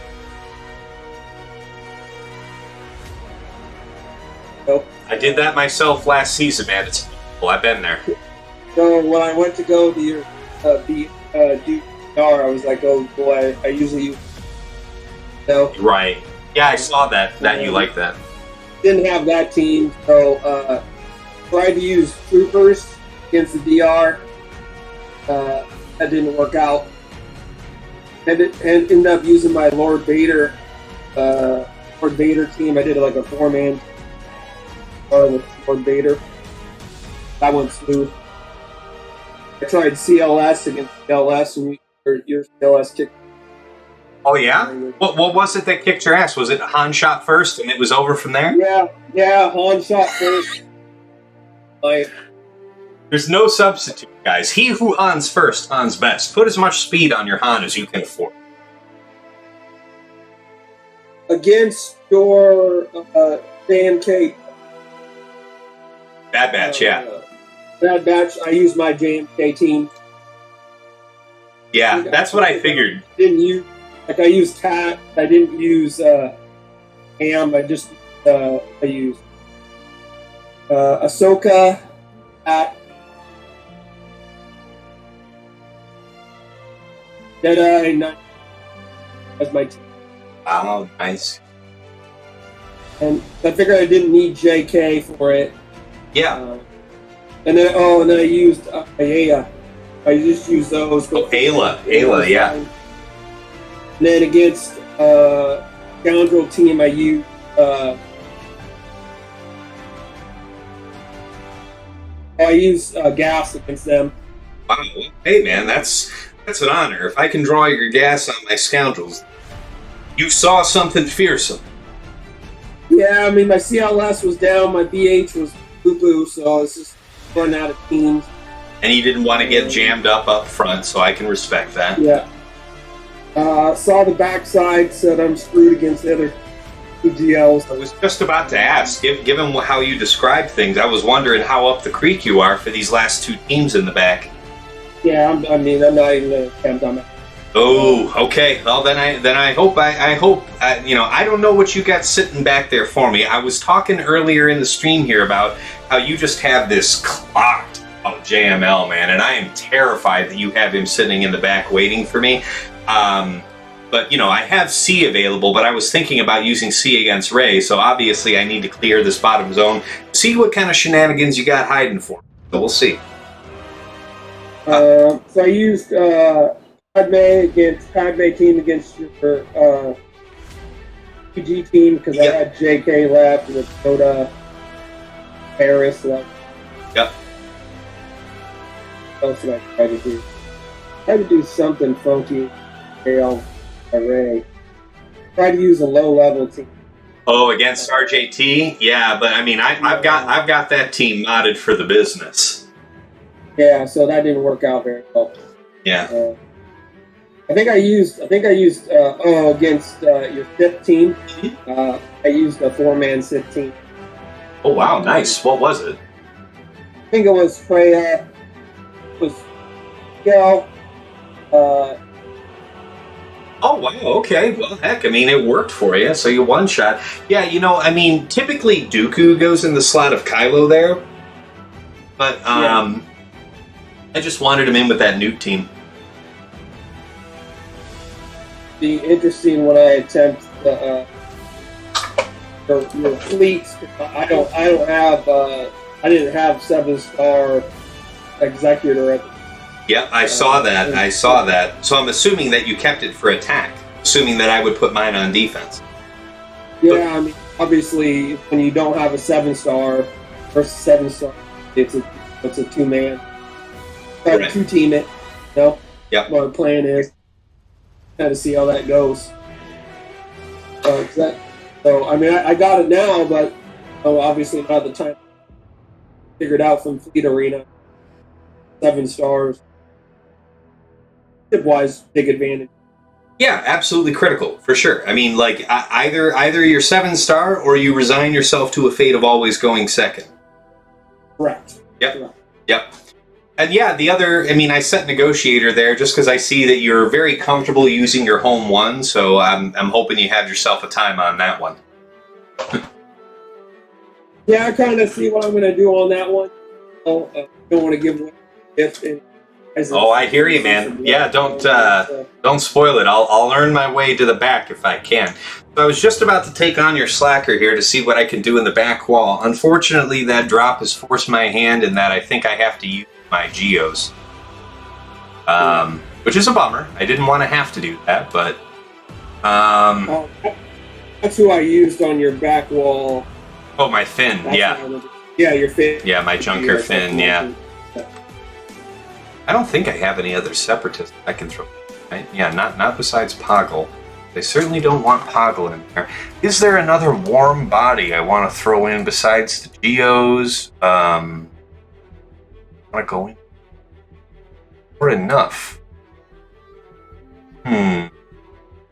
I did that myself last season, man. It's well, I've been there. So when I went to go to your do DR, I was like, oh boy, I usually use. Right. Yeah, I saw that you like that. Didn't have that team, so tried to use troopers against the DR. That didn't work out. And ended up using my Lord Vader team. I did like a 4-man with Lord Vader. That went smooth. I tried CLS against CLS, and your CLS kicked. Oh yeah? What was it that kicked your ass? Was it Han shot first and it was over from there? Yeah, Han shot first. There's no substitute, guys. He who Hans first, Hans best. Put as much speed on your Han as you can afford. Against your JMK. Bad Batch, yeah. Bad Batch, I used my JMK team. Yeah, that's what I figured. I used Cat. I didn't use Ham. I used Ahsoka, Cat, Jedi, as my team. Oh, nice. And I figured I didn't need JK for it. Yeah. And then I used Aurra. I just used those. Oh, Ayla, yeah. And then against Scoundrel team, I used gas against them. Wow. Hey, man, that's an honor. If I can draw your gas on my Scoundrels, you saw something fearsome. Yeah, I mean, my CLS was down, my BH was poo-poo, so it's just running out of teams. And you didn't want to get jammed up front, so I can respect that. Yeah. Saw the backside, said I'm screwed against the other two GLs. I was just about to ask, given how you described things, I was wondering how up the creek you are for these last two teams in the back. Yeah, I'm not even going to attempt on that. Oh, okay. Well, then I hope I don't know what you got sitting back there for me. I was talking earlier in the stream here about how you just have this clocked out JML, man, and I am terrified that you have him sitting in the back waiting for me. But I have C available, but I was thinking about using C against Rey, so obviously I need to clear this bottom zone. See what kind of shenanigans you got hiding for me. So we'll see. So I used Padme team against your PG team because I had JK left with Yoda, Paris left. Yep. What else did I try to do? I had to do something funky. Array. Try to use a low-level team. Oh, against RJT? Yeah, but I mean, I've got that team modded for the business. Yeah, so that didn't work out very well. Yeah. I think I used against your Sith team. I used a 4-man Sith team. Oh wow, nice. What was it? I think it was Freya. It was Gel. Oh wow, okay. Well, heck, I mean, it worked for you, so you one-shot. Yeah, I mean, typically Dooku goes in the slot of Kylo there, but I just wanted him in with that Newt team. Be interesting when I attempt your fleets. I didn't have 7-star Executor at the Yeah, I saw that. So I'm assuming that you kept it for attack, assuming that I would put mine on defense. Yeah, I mean, obviously, when you don't have a 7-star versus 7-star, it's a 2-man. Try to 2-team it. Yep. What the plan is. Got to see how that goes. So I mean, I got it now, but obviously not the time. Figured out from Fleet Arena. 7 stars. Tip-wise, big advantage. Yeah, absolutely critical, for sure. I mean, like, either you're 7-star or you resign yourself to a fate of always going second. Correct. Yep. Correct. Yep. And yeah, the other, I mean, I set Negotiator there just because I see that you're very comfortable using your home one, so I'm hoping you have yourself a time on that one. Yeah, I kind of see what I'm going to do on that one. Don't want to give away if. Oh, I hear you, man. Yeah, don't spoil it. I'll earn my way to the back if I can. So I was just about to take on your Slacker here to see what I can do in the back wall. Unfortunately, that drop has forced my hand in that I think I have to use my Geos. Which is a bummer. I didn't want to have to do that, but... that's who I used on your back wall. Oh, my Finn, yeah. Yeah, your Finn. Yeah, my Junker Finn, yeah. I don't think I have any other Separatists I can throw. Right? Yeah, not besides Poggle. They certainly don't want Poggle in there. Is there another warm body I want to throw in besides the Geos? I want to go in. Or enough.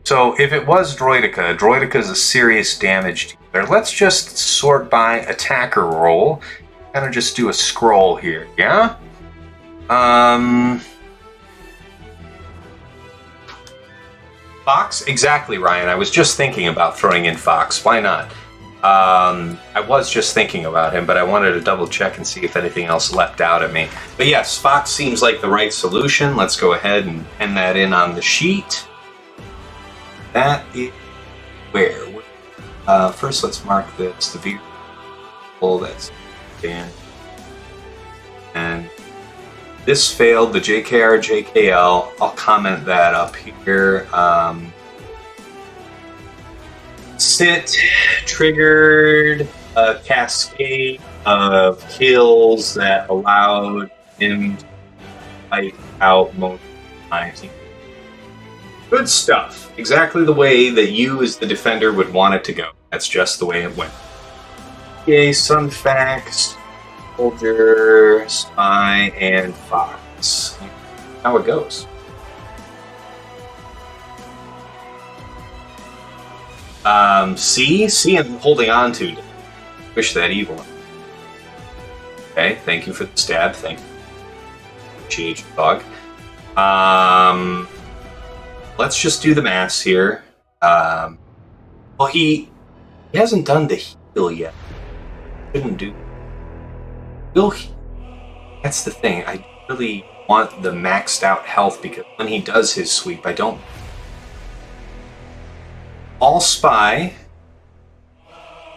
So if it was Droideka is a serious damage dealer. Let's just sort by attacker roll. Kind of just do a scroll here, yeah? Fox? Exactly, Ryan. I was just thinking about throwing in Fox. Why not? I was just thinking about him, but I wanted to double check and see if anything else leapt out at me. But yes, Fox seems like the right solution. Let's go ahead and pen that in on the sheet. That is where? First, let's mark this. The view. Oh, that's Dan. And this failed, the JKR, JKL. I'll comment that up here. Sit triggered a cascade of kills that allowed him to fight out most of my team. Good stuff. Exactly the way that you as the defender would want it to go. That's just the way it went. Okay, Sunfax, Soldier, Spy, and Fox. How it goes. See, I'm holding on to. Wish that evil. Okay, thank you for the stab. Thank you. GH bug. Let's just do the mass here. Well, he hasn't done the heal yet. Shouldn't do. Will he? That's the thing. I really want the maxed out health because when he does his sweep, I don't. All spy.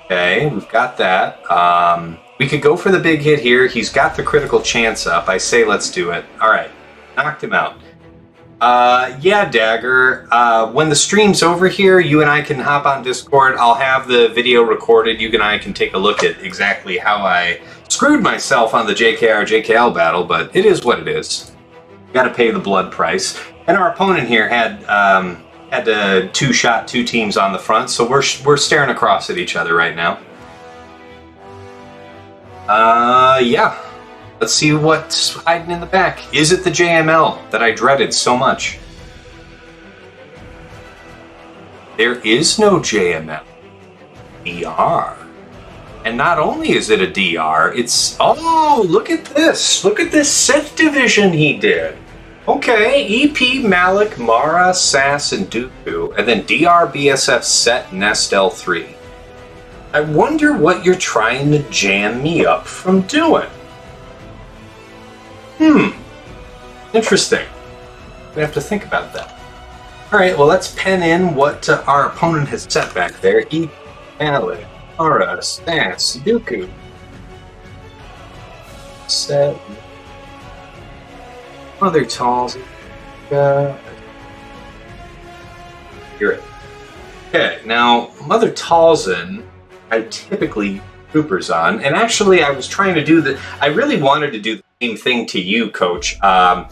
Okay, we've got that. We could go for the big hit here. He's got the critical chance up. I say let's do it. All right, knocked him out. Yeah, Dagger. When the stream's over here, you and I can hop on Discord. I'll have the video recorded. You and I can take a look at exactly how I screwed myself on the JKR JKL battle, but it is what it is. Got to pay the blood price. And our opponent here had to two-shot two teams on the front, so we're staring across at each other right now. Yeah. Let's see what's hiding in the back. Is it the JML that I dreaded so much? There is no JML. DR. And not only is it a DR, it's... Oh, look at this. Look at this Sith division he did. Okay, EP, Malak, Mara, Sass, and Dooku. And then DR, BSF, Set, Nest, L3. I wonder what you're trying to jam me up from doing. Interesting. We have to think about that. Alright, well, let's pen in what our opponent has set back there. E. Malak, Aurra, Sass, Dooku. Set. Mother Talls. Hear it. Okay, now, Mother Talzin, I typically use troopers on, and actually I was trying to do I really wanted to do the same thing to you, Coach. I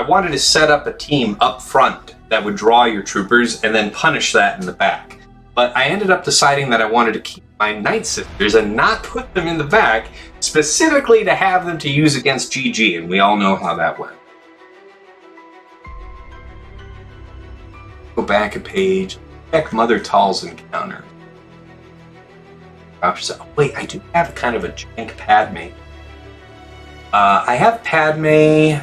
wanted to set up a team up front that would draw your troopers and then punish that in the back. But I ended up deciding that I wanted to keep my Night Sisters and not put them in the back, specifically to have them to use against GG, and we all know how that went. Go back a page. Check Mother Tall's encounter. Wait, I do have kind of a jank Padme. I have Padme,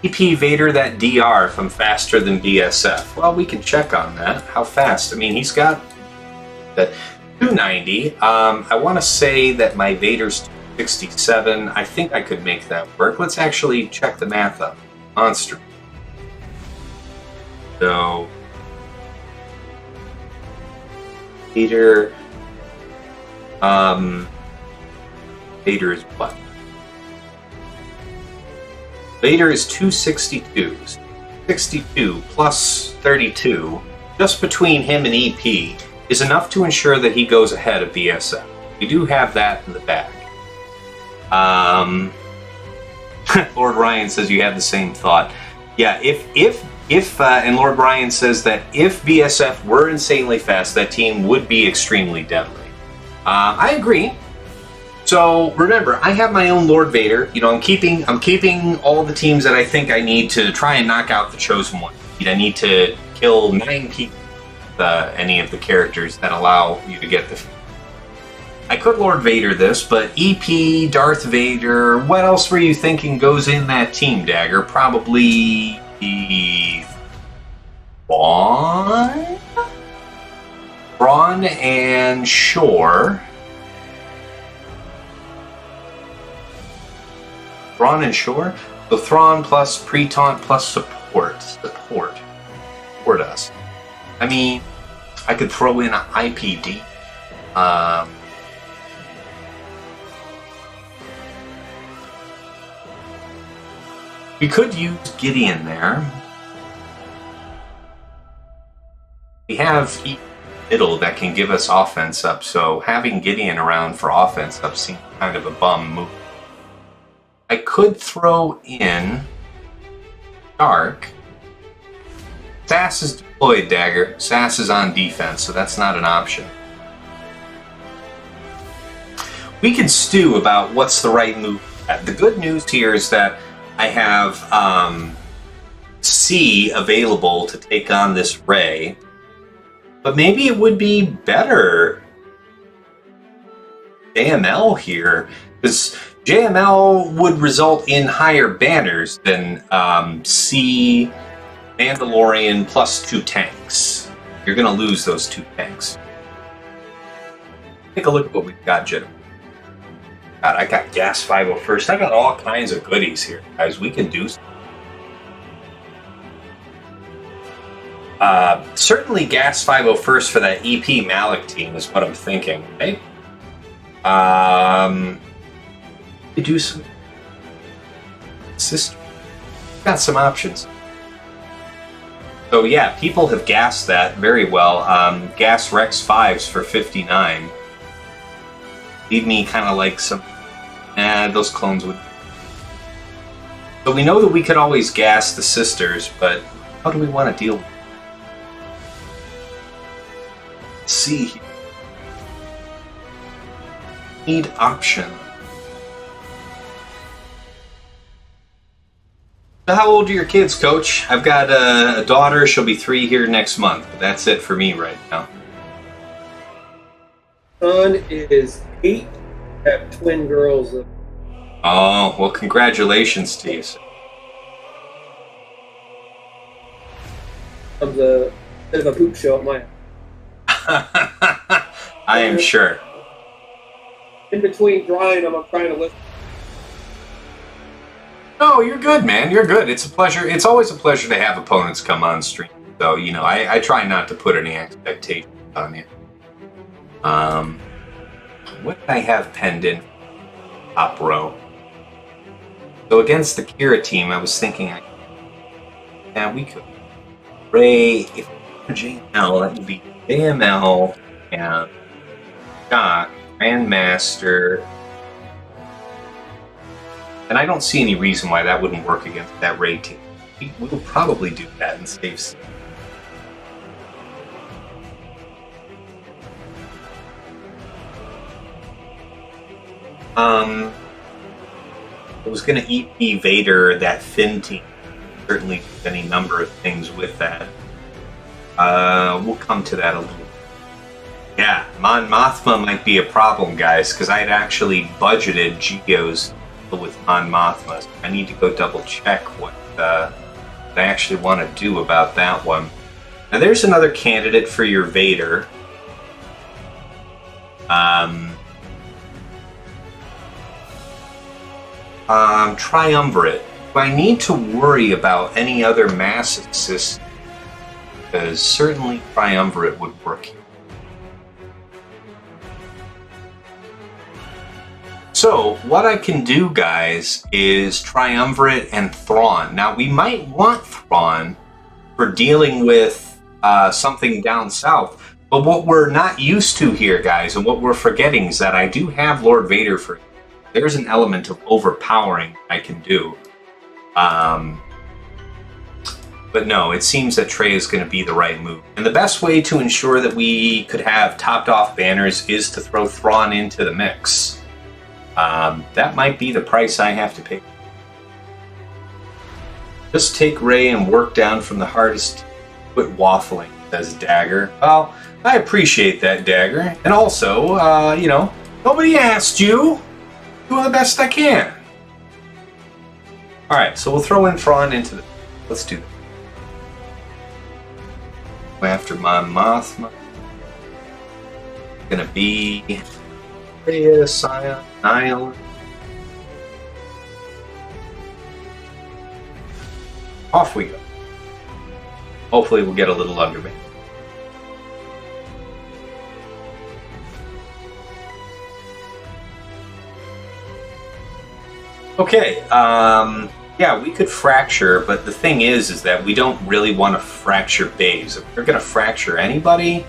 EP Vader, that DR from Faster Than BSF. Well, we can check on that. How fast? I mean, he's got the 290. I want to say that my Vader's 267. I think I could make that work. Let's actually check the math up. Monster. So, Vader. Vader is what? Vader is 262. 62 plus 32, just between him and EP, is enough to ensure that he goes ahead of BSF. We do have that in the bag. Lord Ryan says you had the same thought. Yeah, if and Lord Ryan says that if BSF were insanely fast, that team would be extremely deadly. I agree. So remember, I have my own Lord Vader. You know, I'm keeping all the teams that I think I need to try and knock out the Chosen One. I need to kill 9 people. Any of the characters that allow you to get the. I could Lord Vader this, but EP, Darth Vader. What else were you thinking goes in that team, Dagger? Probably Thrawn and Shore. Thrawn and Shore? So Thrawn plus pre-taunt plus support. Support us. I mean, I could throw in an IPD. We could use Gideon there. We have middle that can give us offense up, so having Gideon around for offense up seems kind of a bum move. I could throw in Dark. Sass is deployed, Dagger. Sass is on defense, so that's not an option. We can stew about what's the right move. The good news here is that I have C available to take on this Rey. But maybe it would be better JML here, because JML would result in higher banners than C Mandalorian plus 2 tanks. You're going to lose those 2 tanks. Take a look at what we've got, Jim. God, I got Gas 501st. I got all kinds of goodies here, guys. We can do something. Certainly Gas 501st for that EP Malak team is what I'm thinking, right? We do some sister. Got some options. So yeah, people have gassed that very well. Gas Rex 5s for 59. Leave me kind of like some. Those clones would. So we know that we could always gas the sisters, but how do we want to deal with it? See, need option. So how old are your kids, Coach? I've got a daughter. She'll be 3 here next month. But that's it for me right now. Son is 8. I have twin girls. Oh, well, congratulations to you. Comes a bit of a poop show at my house. I am sure. In between drying them, I'm trying to listen. No, you're good, man. You're good. It's a pleasure. It's always a pleasure to have opponents come on stream. So, you know, I try not to put any expectations on you. What did I have penned in top row? So against the Qira team, I was thinking, yeah, we could. Rey, if JML, that would be JML and GAC, Grandmaster. And I don't see any reason why that wouldn't work against that Rey team. We'll probably do that and save some. I was going to EP Vader, that Finn team. Certainly any number of things with that. We'll come to that a little. Yeah, Mon Mothma might be a problem, guys, because I had actually budgeted Geos with Mon Mothma. So I need to go double check what I actually want to do about that one. Now, there's another candidate for your Vader. Triumvirate. Do I need to worry about any other mass assist? Because certainly Triumvirate would work here. So, what I can do, guys, is Triumvirate and Thrawn. Now, we might want Thrawn for dealing with something down south, but what we're not used to here, guys, and what we're forgetting is that I do have Lord Vader for. There's an element of overpowering I can do. But no, it seems that Trey is going to be the right move. And the best way to ensure that we could have topped-off banners is to throw Thrawn into the mix. That might be the price I have to pay. Just take Rey and work down from the hardest. Quit waffling, says Dagger. Well, I appreciate that, Dagger. And also, you know, nobody asked you. Do the best I can. Alright, so we'll throw in Thrawn into the... Let's do that. Go after Mon Mothma. Gonna be... Rhea, Scion, Nihil. Off we go. Hopefully we'll get a little undermanned. Okay, yeah, we could fracture, but the thing is that we don't really want to fracture Baze. If we're going to fracture anybody,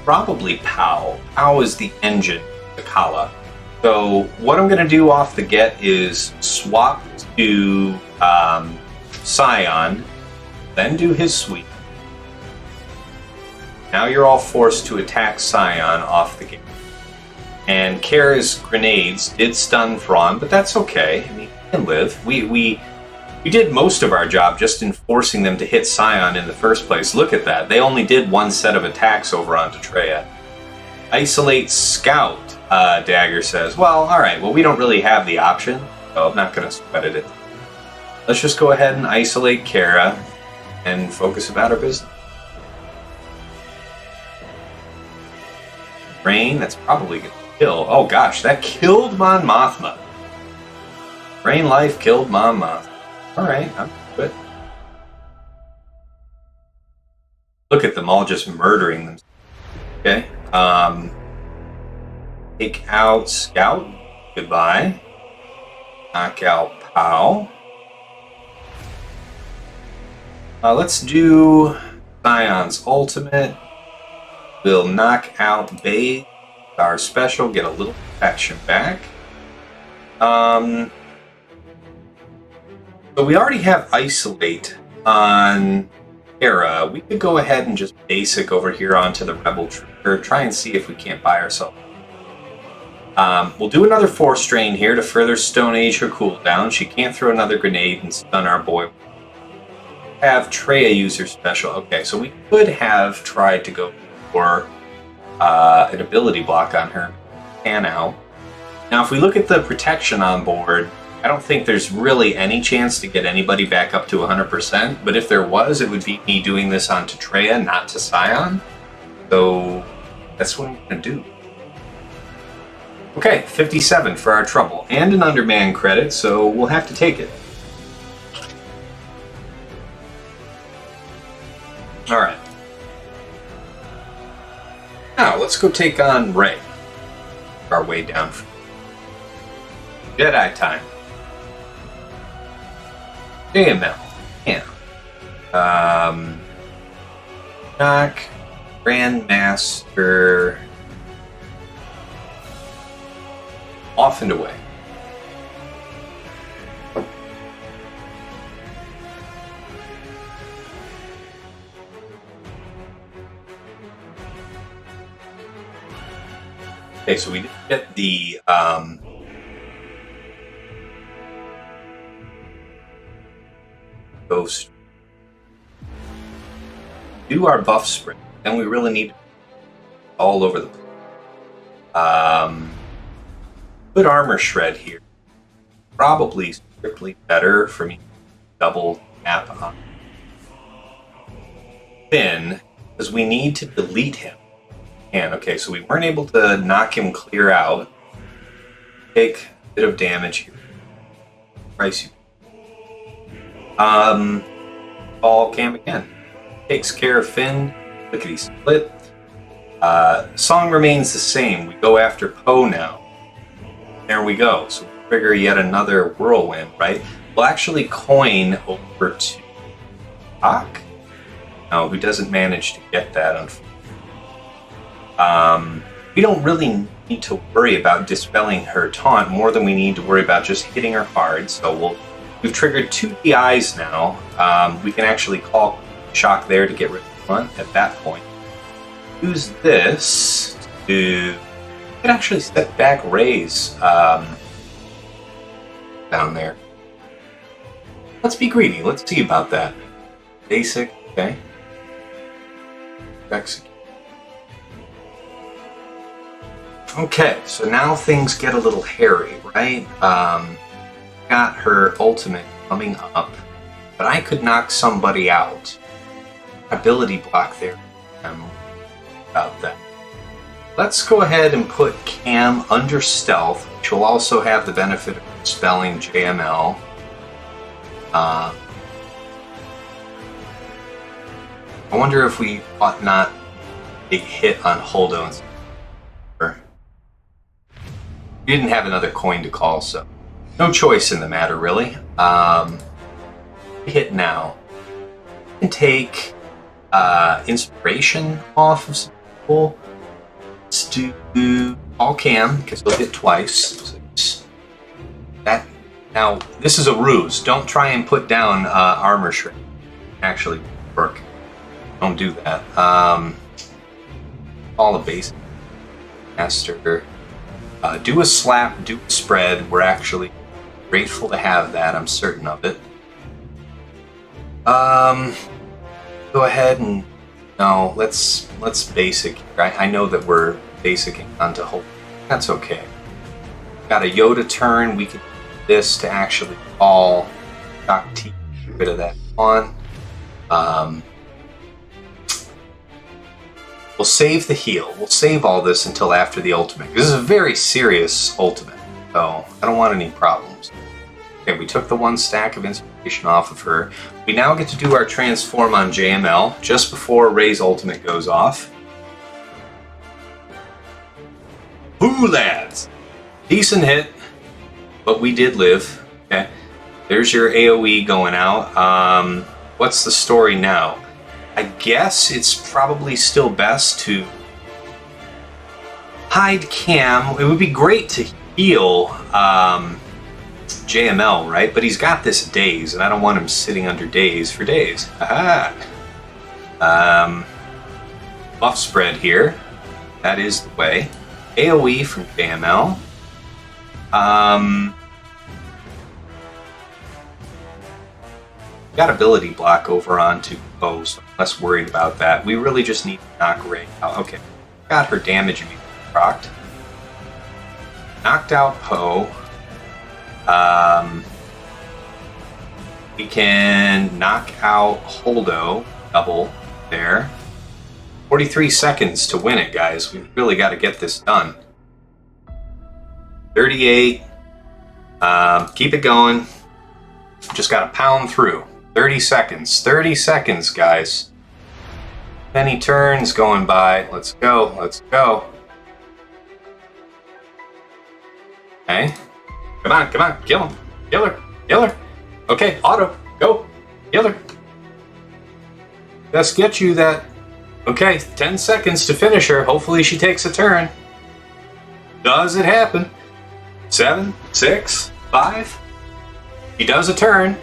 probably Pow. Pow is the engine, the Kala. So what I'm going to do off the get is swap to Scion, then do his sweep. Now you're all forced to attack Scion off the get. And Kara's grenades did stun Thrawn, but that's okay. I mean, he can live. We did most of our job just in forcing them to hit Scion in the first place. Look at that. They only did one set of attacks over onto Traya. Isolate Scout, Dagger says. Well, alright, well, we don't really have the option, so I'm not going to sweat it. Let's just go ahead and isolate Kara and focus about our business. Rain, that's probably going to kill. Oh gosh, that killed Mon Mothma. Rain Life killed Mon Mothma. Alright, I'm good. Look at them all just murdering them. Okay. Take out Scout. Goodbye. Knock out Pow. Let's do Scion's ultimate. We'll knock out Baze. Our special, get a little protection back. So we already have Isolate on Hera. We could go ahead and just basic over here onto the Rebel Trooper. Try and see if we can't buy ourselves. We'll do another Force Strain here to further Stone Age her cooldown. She can't throw another grenade and stun our boy. Have Traya use her special. Okay, so we could have tried to go for an ability block on her. Pan out. Now, if we look at the protection on board, I don't think there's really any chance to get anybody back up to 100%, but if there was, it would be me doing this onto Traya, not to Scion. So that's what I'm going to do. Okay, 57 for our trouble, and an underman credit, so we'll have to take it. Alright. Now, let's go take on Rey. Our way down. Jedi time. JML. Yeah. Knock. Grandmaster. Off and away. Okay, so we did get the Ghost. do our buff spread, then we really need all over the place. Good armor shred here. Probably strictly better for me to double tap on Finn, because we need to delete him. And okay, so we weren't able to knock him clear out. Take a bit of damage here. Price you. Ball cam again. Takes care of Finn. Lickety split. Song remains the same. We go after Poe now. There we go. So we trigger yet another whirlwind, right? We'll actually coin over to Doc. No, who doesn't manage to get that, unfortunately. We don't really need to worry about dispelling her taunt more than we need to worry about just hitting her hard. So we've triggered 2 DIs now. We can actually call Shock there to get rid of one at that point. Use this to could actually step back raise down there. Let's be greedy. Let's see about that. Basic, okay. Execute. Okay, so now things get a little hairy, right? Got her ultimate coming up, but I could knock somebody out. Ability block there. About that. Let's go ahead and put Cam under stealth, which will also have the benefit of spelling JML. I wonder if we ought not big hit on Holdo. We didn't have another coin to call, so no choice in the matter, really. Hit now. We can take inspiration off of some people. Let's do all Cam, because he'll hit twice. That now, this is a ruse. Don't try and put down armor shred. Actually work. Don't do that. All the basic master. Do a slap, do a spread. We're actually grateful to have that. I'm certain of it. Go ahead and no. Let's basic. I know that we're basicing onto Holdo. That's okay. Got a Yoda turn. We can do this to actually call Shock T. Get rid of that on. We'll save the heal. We'll save all this until after the ultimate. This is a very serious ultimate, so I don't want any problems. Okay, we took the 1 stack of inspiration off of her. We now get to do our transform on JML just before Rey's ultimate goes off. Woo, lads! Decent hit, but we did live. Okay, there's your AoE going out. What's the story now? I guess it's probably still best to hide Cam. It would be great to heal JML, right? But he's got this daze, and I don't want him sitting under daze for days. Aha! Buff spread here. That is the way. AoE from JML. Got ability block over onto Poe, so I'm less worried about that. We really just need to knock Rey out. Okay, got her damage immediately procced. Knocked out Poe. We can knock out Holdo, double there. 43 seconds to win it, guys. We really got to get this done. 38. Keep it going. Just got to pound through. 30 seconds. 30 seconds, guys. Many turns going by. Let's go. Let's go. Okay. Come on, come on. Kill him. Kill her. Kill her. Okay, auto. Go. Kill her. Let's get you that. Okay, 10 seconds to finish her. Hopefully she takes a turn. Does it happen? 7, 6, 5. He does a turn.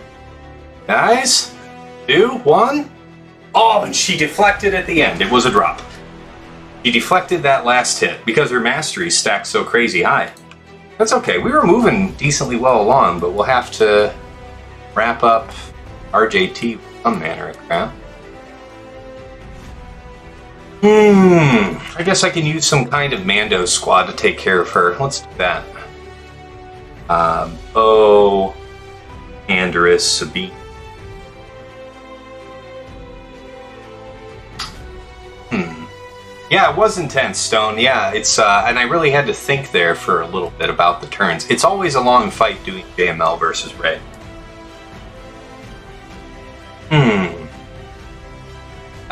Guys, 2, 1. Oh, and she deflected at the end. It was a drop. She deflected that last hit because her mastery stacked so crazy high. That's okay. We were moving decently well along, but we'll have to wrap up RJT with some manner of crap. I guess I can use some kind of Mando squad to take care of her. Let's do that. Oh, Andrus, Sabine. Yeah, it was intense, Stone. Yeah, it's and I really had to think there for a little bit about the turns. It's always a long fight doing JML versus Ray. I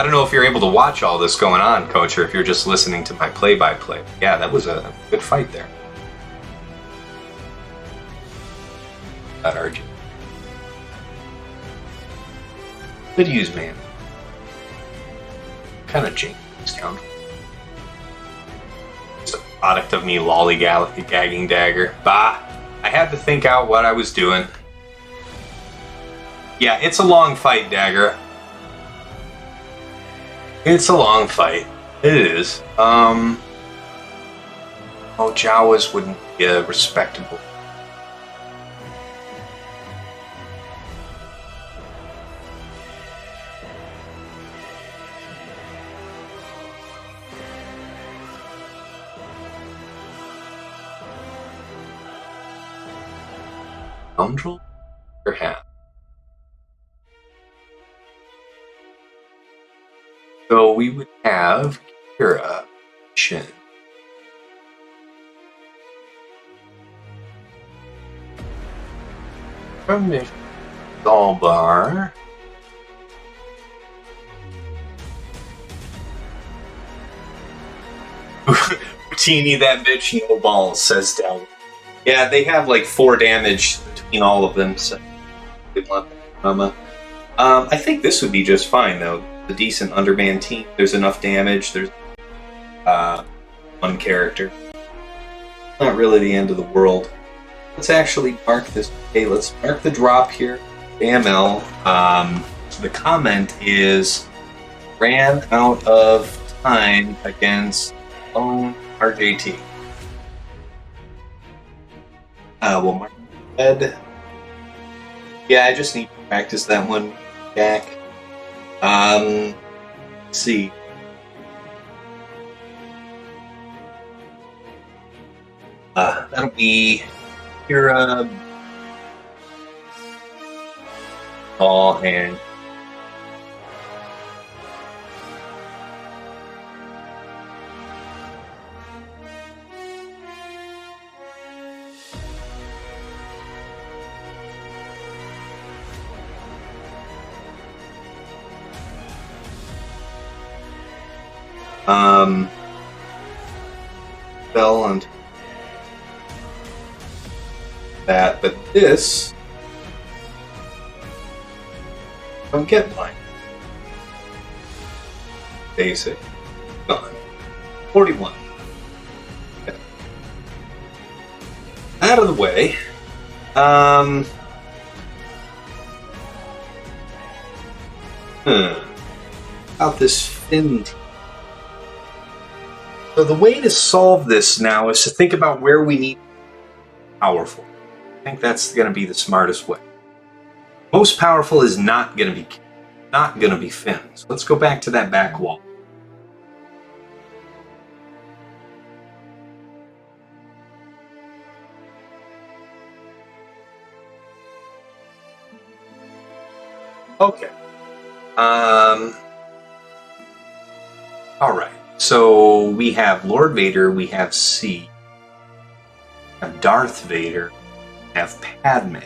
don't know if you're able to watch all this going on, Coach, or if you're just listening to my play-by-play. Yeah, that was a good fight there. That RG. Good use, man. Kind of Jake Scoundrel. It's a product of me lollygagging dagger. Bah! I had to think out what I was doing. Yeah, it's a long fight, Dagger. It's a long fight. It is. Oh, Jawas wouldn't be respectable. Scoundrel? Perhaps. So we would have Qira Shin. From the Dalbar. Teeny that bitch, no balls, says Down. Yeah, they have like 4 damage between all of them, so good luck, Mama. I think this would be just fine though. A decent underman team. There's enough damage. There's one character. Not really the end of the world. Let's actually mark this. Okay, let's mark the drop here. AML. The comment is ran out of time against lone RJT. We'll mark head. Yeah, I just need to practice that one, GAC. Let's see. That'll be Qira, Paul, and Bell and that, but this don't get mine. Basic. Gone. 41. Okay. Out of the way. About this Finn team. So the way to solve this now is to think about where we need powerful. I think that's going to be the smartest way. Most powerful is not going to be Finn. So let's go back to that back wall. Okay. All right. So we have Lord Vader, we have C, we have Darth Vader, we have Padme.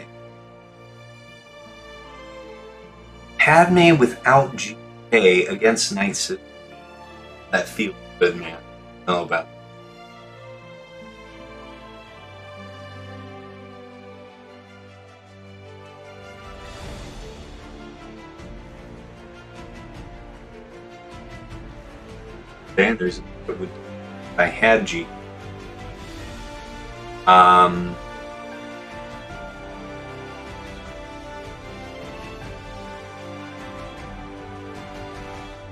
Padme without GA against Night City. That feels good, man. I don't know about that. Standards. I had G. I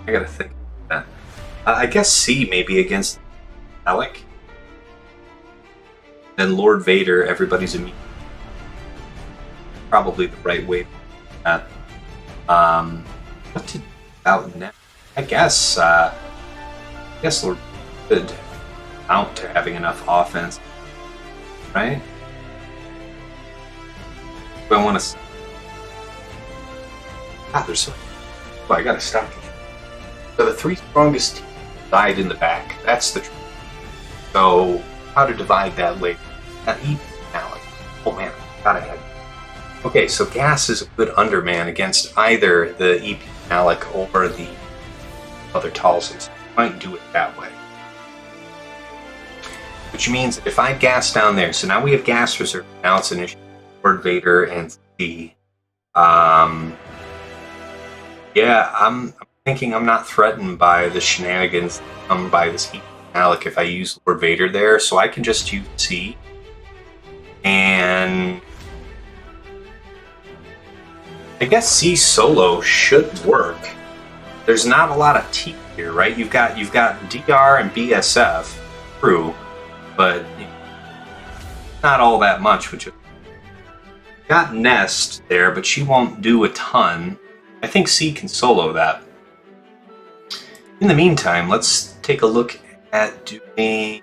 gotta think of that. I guess C maybe against Malak. Then Lord Vader, everybody's immune. Probably the right way to do that. What to do about next? I guess guess Lord could mount to having enough offense, right? Do I want to? There's so. Oh, I gotta stop. So the 3 strongest teams died in the back. That's the truth. So how to divide that later? Malak. Oh man, got ahead. Okay, so Gas is a good underman against either the EP Malak or the other Talsons. Might do it that way. Which means if I gas down there, so now we have gas reserve. Now it's an issue for Vader and C. Yeah, I'm thinking I'm not threatened by the shenanigans that come by this EP Malak if I use Lord Vader there, so I can just use C. And I guess C solo should work. There's not a lot of T here, right? You've got DR and BSF through, but not all that much. Which got Nest there, but she won't do a ton. I think C can solo that. In the meantime, let's take a look at doing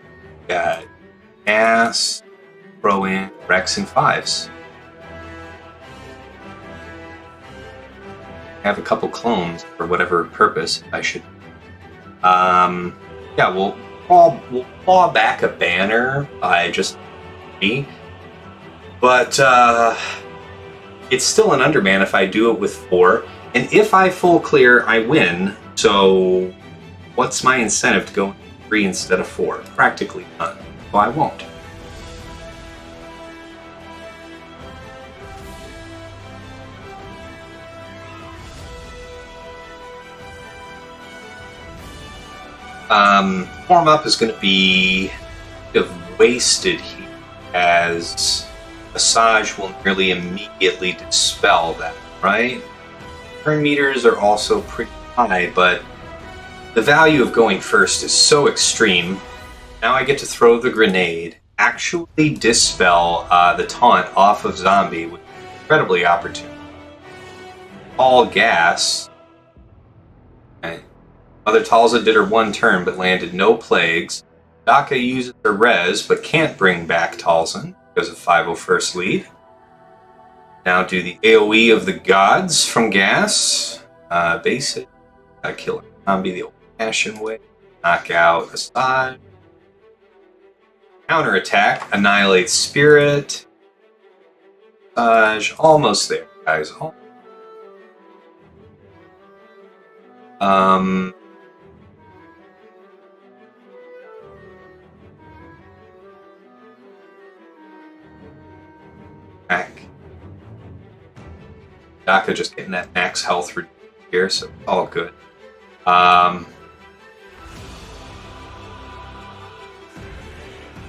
Gas, throw in Rex and 5s. Have a couple clones for whatever purpose I should. Yeah, we'll claw back a banner by just me, but it's still an underman if I do it with 4. And if I full clear, I win. So what's my incentive to go 3 instead of 4? Practically none. So I won't. Form up is going to be kind of wasted here, as Massage will nearly immediately dispel that, right? Turn meters are also pretty high, but the value of going first is so extreme. Now I get to throw the grenade, actually dispel the taunt off of Zombie, which is incredibly opportune. All gas. Okay. Mother Talza did her 1 turn but landed no plagues. Daka uses her res but can't bring back Talzin because of 501st lead. Now do the AoE of the gods from Gas. Basic. Kill Zombie the old-fashioned way. Knock out Assad. Counterattack. Annihilate Spirit. Almost there, guys. Back. Daka just getting that max health here, so all good.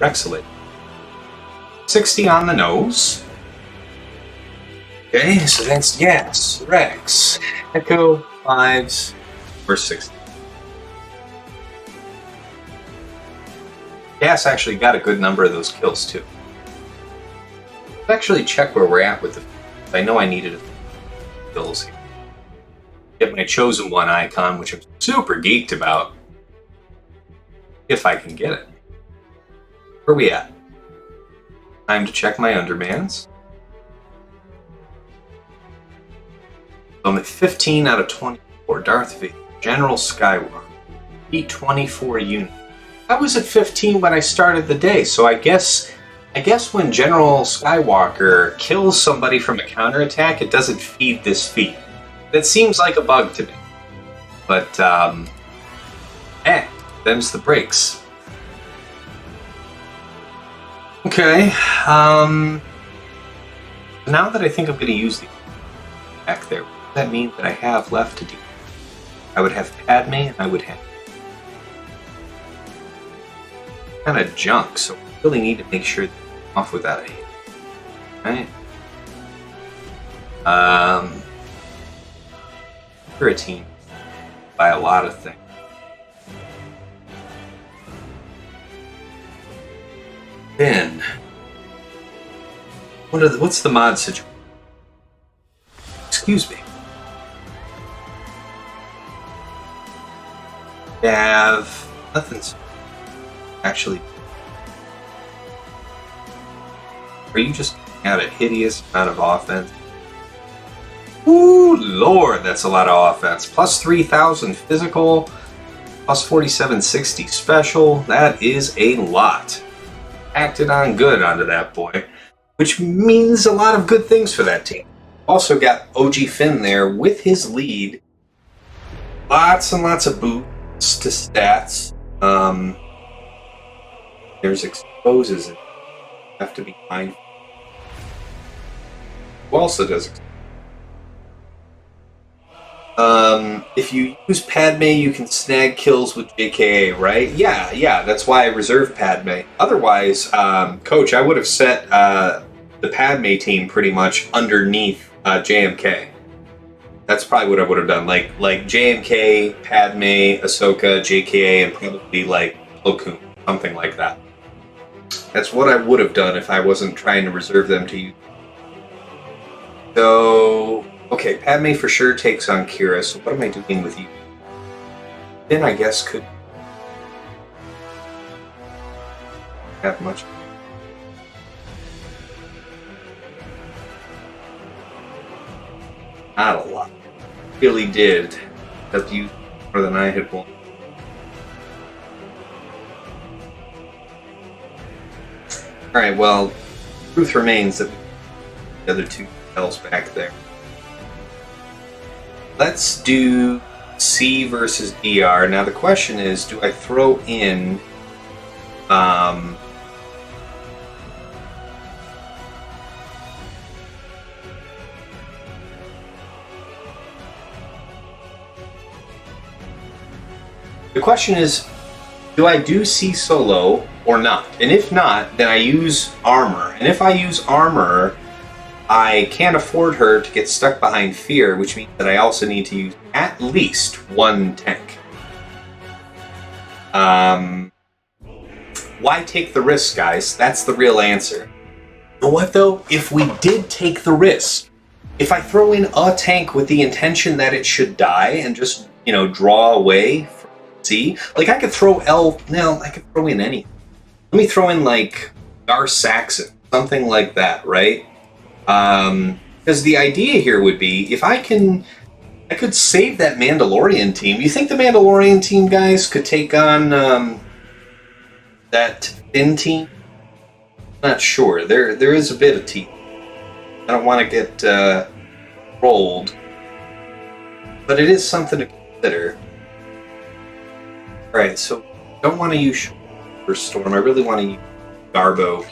Rexolate. 60 on the nose. Okay, so that's Gas, Rex, Echo, 5s, or 60. Gas actually got a good number of those kills too. Let's actually check where we're at with the. I know I needed a kills here. Get my chosen one icon, which I'm super geeked about. If I can get it. Where are we at? Time to check my undermans. So I'm at 15 out of 24. Darth Vader, General Skywalker, E24 unit. I was at 15 when I started the day, so I guess when General Skywalker kills somebody from a counterattack, it doesn't feed this feat. That seems like a bug to me. But, them's the breaks. Okay, now that I think I'm going to use the back there, what does that mean that I have left to do? I would have Padme, and I would have kind of junk, so I really need to make sure that I'm off without a hit. Right? We're a team by a lot of things. Then, what's the mod situation? Excuse me. We have Nothing's actually. Are you just at a hideous amount of offense? Ooh, Lord, that's a lot of offense. Plus 3,000 physical, plus 4760 special. That is a lot. Acted on good onto that boy, which means a lot of good things for that team. Also got OG Finn there with his lead. Lots and lots of boosts to stats. There's exposes. Have to be mindful. Who also does? If you use Padme, you can snag kills with JKA, right? Yeah. That's why I reserved Padme. Otherwise, Coach, I would have set the Padme team pretty much underneath JMK. That's probably what I would have done. Like JMK, Padme, Ahsoka, JKA, and probably like Plo Koon, something like that. That's what I would have done if I wasn't trying to reserve them to you. So, okay, Padme for sure takes on Qira, so what am I doing with you? Then I guess could have much. Not a lot. Really did. Except you more than I had wanted. Alright, well, truth remains that the other two tells back there. Let's do C versus DR. Now the question is, do I throw in the question is, do I do C solo or not? And if not, then I use armor. And if I use armor, I can't afford her to get stuck behind fear, which means that I also need to use at least one tank. Why take the risk, guys? That's the real answer. You know what, though? If we did take the risk, if I throw in a tank with the intention that it should die and just, draw away from C, like I could throw I could throw in anything. Let me throw in, like, Gar Saxon, something like that, right? Because the idea here would be, if I could save that Mandalorian team. You think the Mandalorian team, guys, could take on that Finn team? Not sure. There is a bit of team. I don't want to get rolled, but it is something to consider. All right, so don't want to use for Storm. I really want to use Garbo.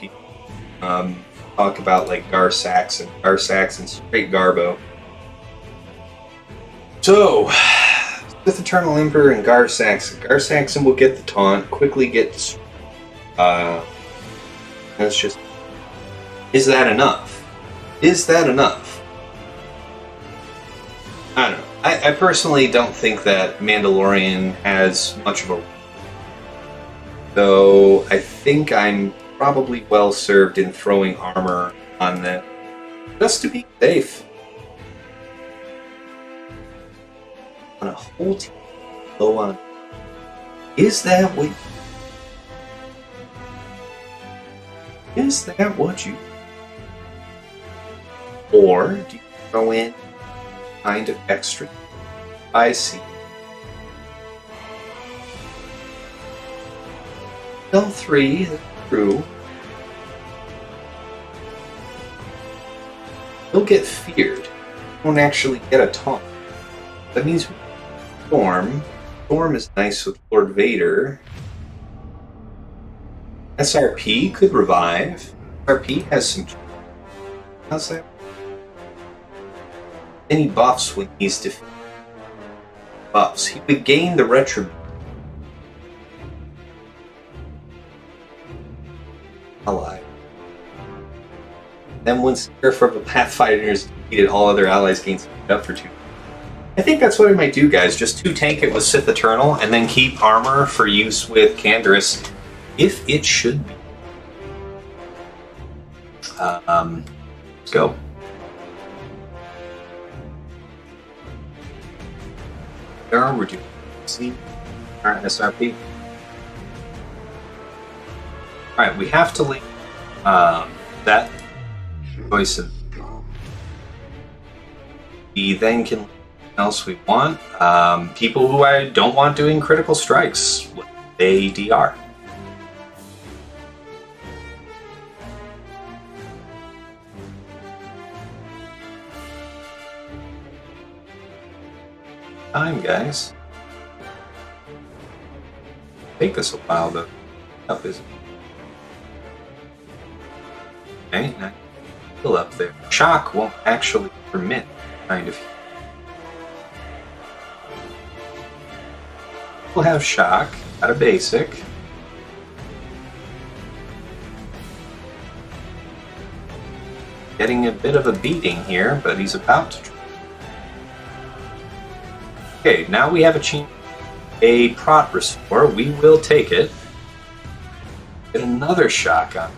Talk about like Gar Saxon, straight Garbo. So, with Eternal Emperor and Gar Saxon will get the taunt, quickly get destroyed. That's just, is that enough? Is that enough? I don't know. I personally don't think that Mandalorian has much of a. So I think I'm probably well served in throwing armor on them, just to be safe. On a whole team, low on. Is that what? Is that what you? Or do you throw in kind of extra? I see. L3, that's true. He'll get feared. Won't actually get a taunt. That means Storm. Storm is nice with Lord Vader. SRP could revive. SRP has some. How's that? Any buffs when he's defeated. Buffs. He would gain the retribution. Ally. Then once Sheriff of a Pathfinder is defeated, all other allies gain speed up for 2. I think that's what I might do, guys. Just 2 tank it with Sith Eternal, and then keep armor for use with Canderous, if it should be. Let's go. We're doing C, SRP. Alright, we have to leave that choice in. We then can leave what else we want. People who I don't want doing critical strikes with ADR. Time, guys. Take us a while though. Up is okay. Now still up there. Shock won't actually permit kind of. We'll have shock at a basic. Getting a bit of a beating here, but he's about to. Okay, now we have a prot restore. We will take it. Get another shock on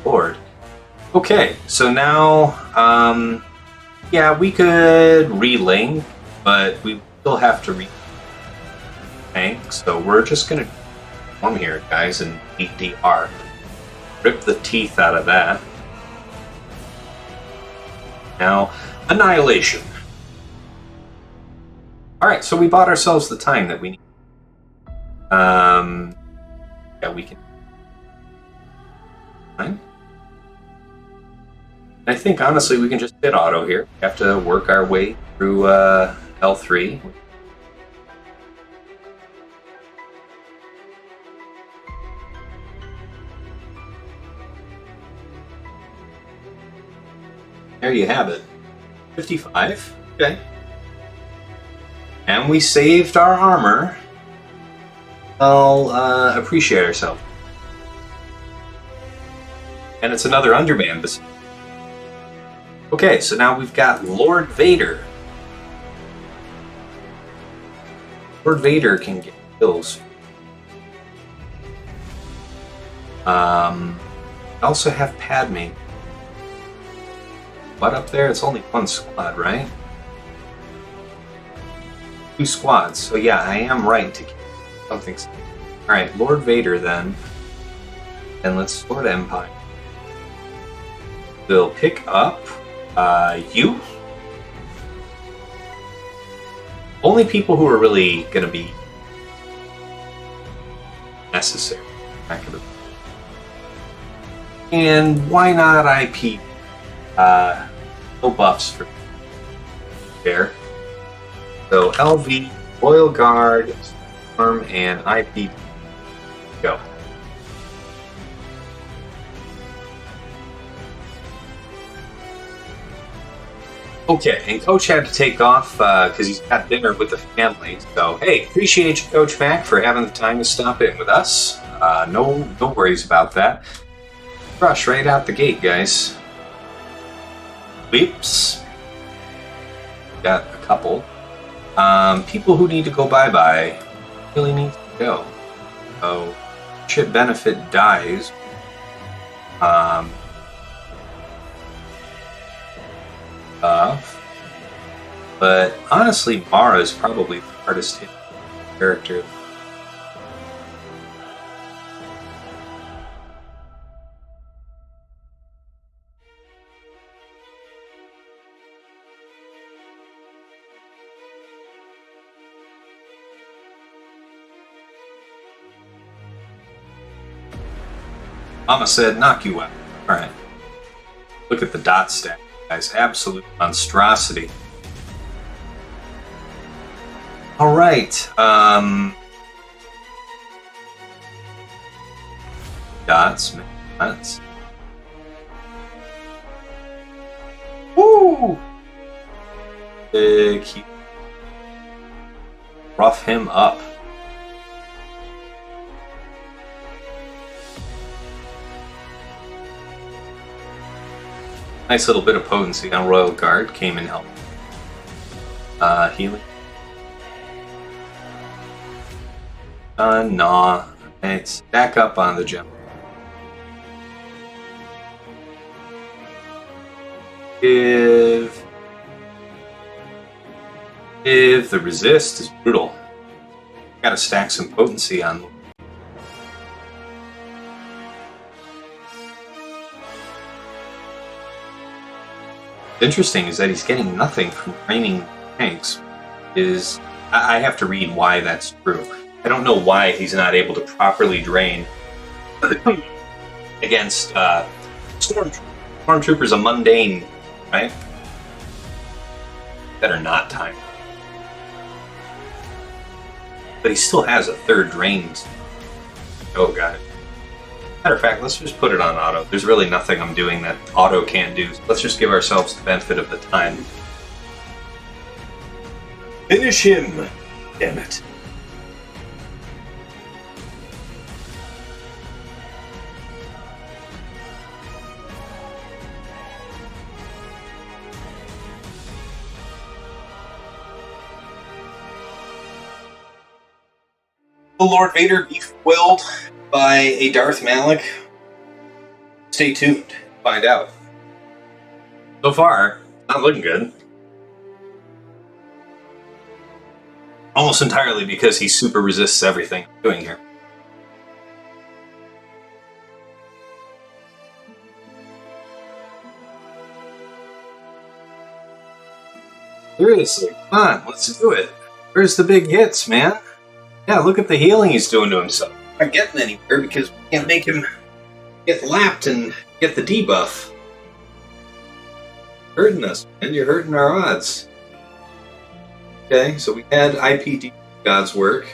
board. Okay, so now, yeah, we could relink, but we still have to tank. So we're just gonna form here, guys, and ADR. Rip the teeth out of that. Now, annihilation. Alright, so we bought ourselves the time that we need. Yeah, we can. Fine. I think, honestly, we can just hit auto here. We have to work our way through L3. There you have it. 55. Okay. And we saved our armor. I'll appreciate ourselves. And it's another underman. Okay, so now we've got Lord Vader. Lord Vader can get kills. We also have Padme. What up there? It's only one squad, right? 2 squads. So yeah, I am right to keep something. Alright, Lord Vader then. And let's sort Empire. We'll pick up you. Only people who are really going to be necessary. And why not IP? No buffs for there. So LV, Royal Guard, Storm, and IP. Go. Okay, and Coach had to take off because he's got dinner with the family. So, hey, appreciate you, CoachMac, for having the time to stop in with us. No worries about that. Rush right out the gate, guys. Weeps. Got a couple. People who need to go bye-bye really need to go. So, ship benefit dies. But honestly, Mara is probably the hardest hit character. Mama said, knock you out. Alright. Look at the dot stack, guys. Absolute monstrosity. Alright. Dots, dots. Woo! Big. Rough him up. Nice little bit of potency on Royal Guard came in help. Healing. Nah. Alright, stack up on the gem. If the resist is brutal, gotta stack some potency on. interesting is that he's getting nothing from draining tanks. I have to read why that's true. I don't know why he's not able to properly drain against Stormtroopers. Stormtrooper's a mundane, right? Better not time. But he still has a third drain. Oh, got it. Matter of fact, let's just put it on auto. There's really nothing I'm doing that auto can't do. So let's just give ourselves the benefit of the time. Finish him! Damn it. Will Lord Vader be foiled by a Darth Malak? Stay tuned. Find out. So far, not looking good. Almost entirely because he super resists everything I'm doing here. Seriously, come on, let's do it. Where's the big hits, man? Yeah, look at the healing he's doing to himself. We're not getting anywhere because we can't make him get lapped and get the debuff. Hurting us, man. You're hurting our odds. Okay, so we had IPD God's work.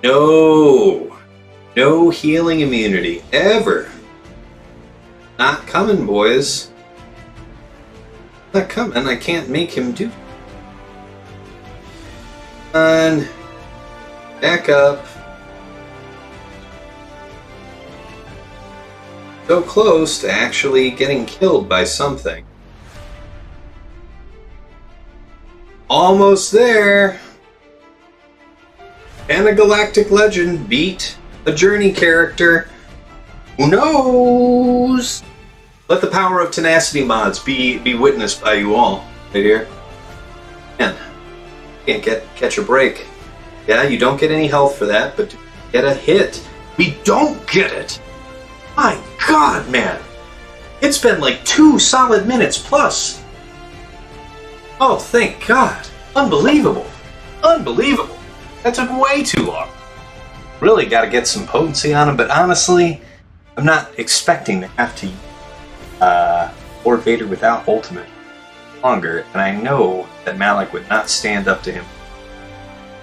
No healing immunity, ever. Not coming, boys. Not coming, I can't make him do. Come on. Back up. So close to actually getting killed by something. Almost there. And a galactic legend beat a journey character. Who knows? Let the power of tenacity mods be witnessed by you all. Right here. Man, can't catch a break. Yeah, you don't get any health for that, but get a hit. We don't get it. My God, man. It's been like 2 solid minutes plus. Oh, thank God. Unbelievable. Unbelievable. That took way too long. Really got to get some potency on him, but honestly, I'm not expecting to have to Lord Vader without ultimate longer, and I know that Malak would not stand up to him.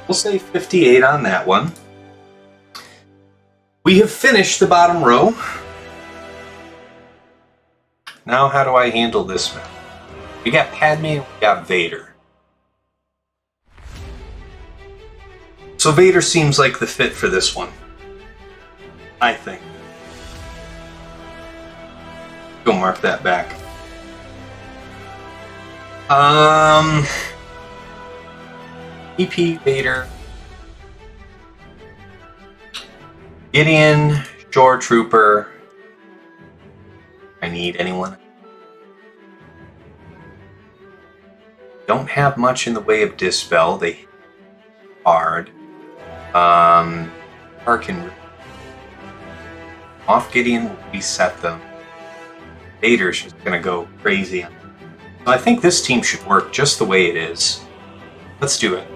We'll say 58 on that one. We have finished the bottom row. Now how do I handle this map? We got Padme and we got Vader. So Vader seems like the fit for this one. I think. Go mark that back. EP Vader. Gideon, Shore Trooper. I need anyone. Don't have much in the way of dispel. They hit hard. Harkin. Off Gideon will reset them. Vader's just gonna go crazy. So I think this team should work just the way it is. Let's do it.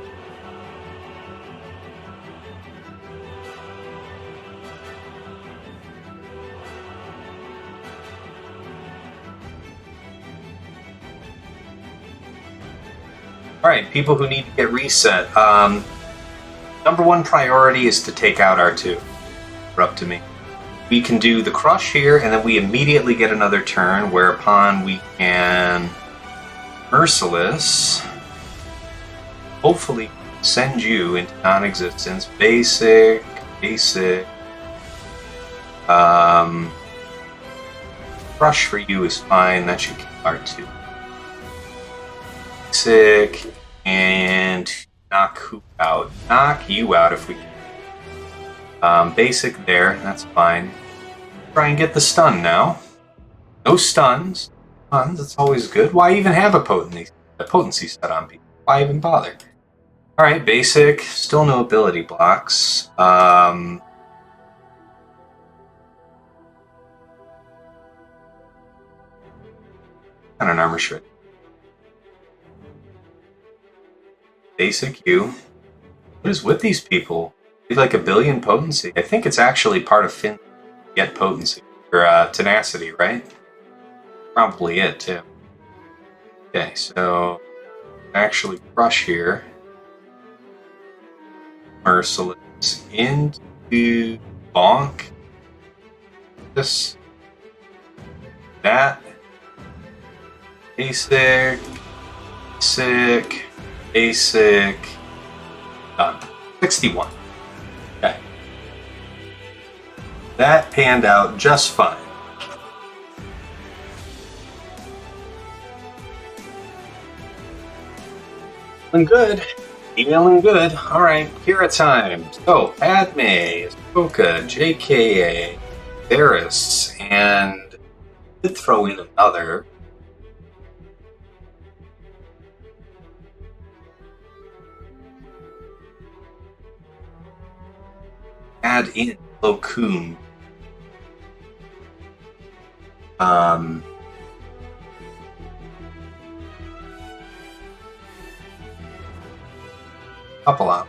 Alright, people who need to get reset. Number 1 priority is to take out R2. We're up to me. We can do the crush here, and then we immediately get another turn, whereupon we can Merciless. Hopefully send you into non-existence. Basic. Crush for you is fine. That should kill R2. Basic. And knock you out if we can. Basic there. That's fine. Try and get the stun now. No stuns. That's always good. Why even have a potency set on people? Why even bother? Alright, basic. Still no ability blocks. And an armor shred. Basic U. What is with these people? Like 1 billion potency. I think it's actually part of Fin get potency. Or tenacity, right? Probably it too. Okay, so actually crush here. Merciless into bonk. This. That. Basic. Basic. Basic. Done. 61. Okay. That panned out just fine. Feeling good. Feeling good. Alright, Qira time. So, Padme, Ahsoka, JKA, Varys, and did throw in another. Add in Plo Koon. Couple out.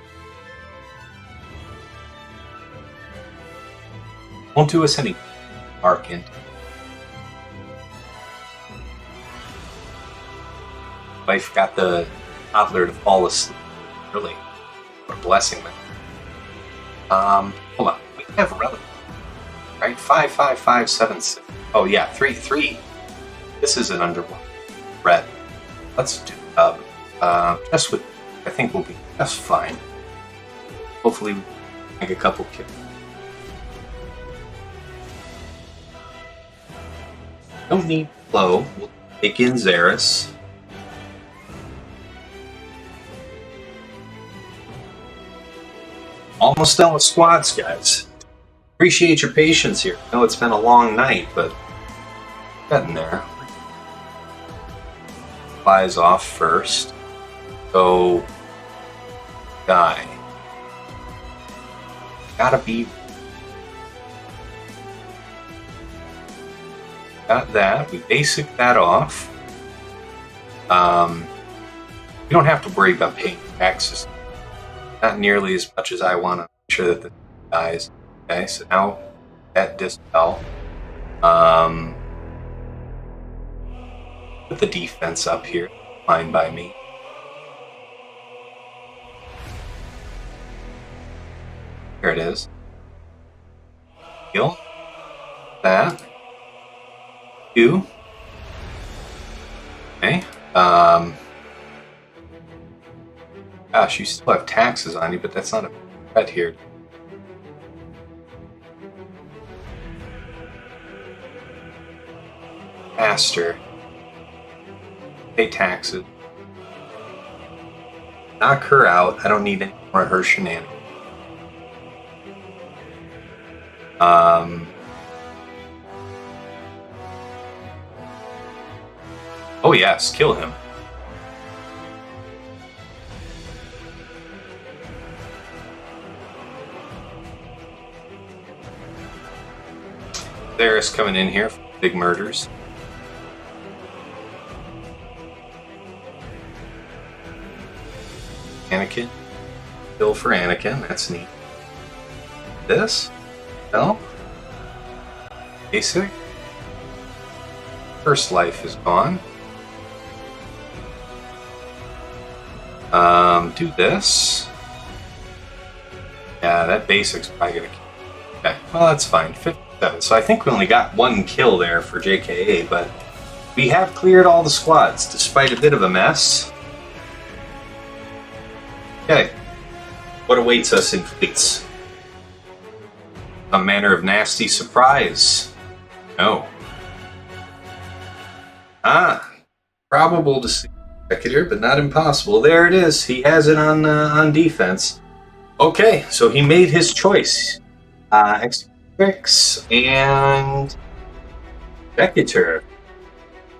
Won't do us any arc in. Wife got the toddler to fall asleep. Really, what a blessing, man. Hold on. We have relic, right? 5, 5, 5, 7, 6. Oh yeah, 3, 3. This is an under one. Red. Let's do just with. I think we'll be just fine. Hopefully, we make a couple kills. Don't need flow. We'll take in Zaris. Almost done with squads, guys. Appreciate your patience here. I know it's been a long night, but getting there. Flies off first. So, guy. Gotta be. Got that. We basic that off. We don't have to worry about paying taxes. Not nearly as much as I want to make sure that the dies. Okay, so now that dispel. Put the defense up here. Fine by me. There it is. Heal. That. 2. Okay. Gosh, you still have taxes on you, but that's not a threat here. Faster. Pay taxes. Knock her out. I don't need any more of her shenanigans. Oh yes, kill him. There's coming in here for big murders. Anakin. Kill for Anakin, that's neat. This? No? Basic? First life is gone. Do this. Yeah, that basic's probably gonna kill. Okay, well that's fine. 57. So I think we only got 1 kill there for JKA, but we have cleared all the squads, despite a bit of a mess. Okay. What awaits us in fleets? A manner of nasty surprise. No. Probable to see Executor, but not impossible. There it is. He has it on defense. Okay, so he made his choice. Executrix and Executor.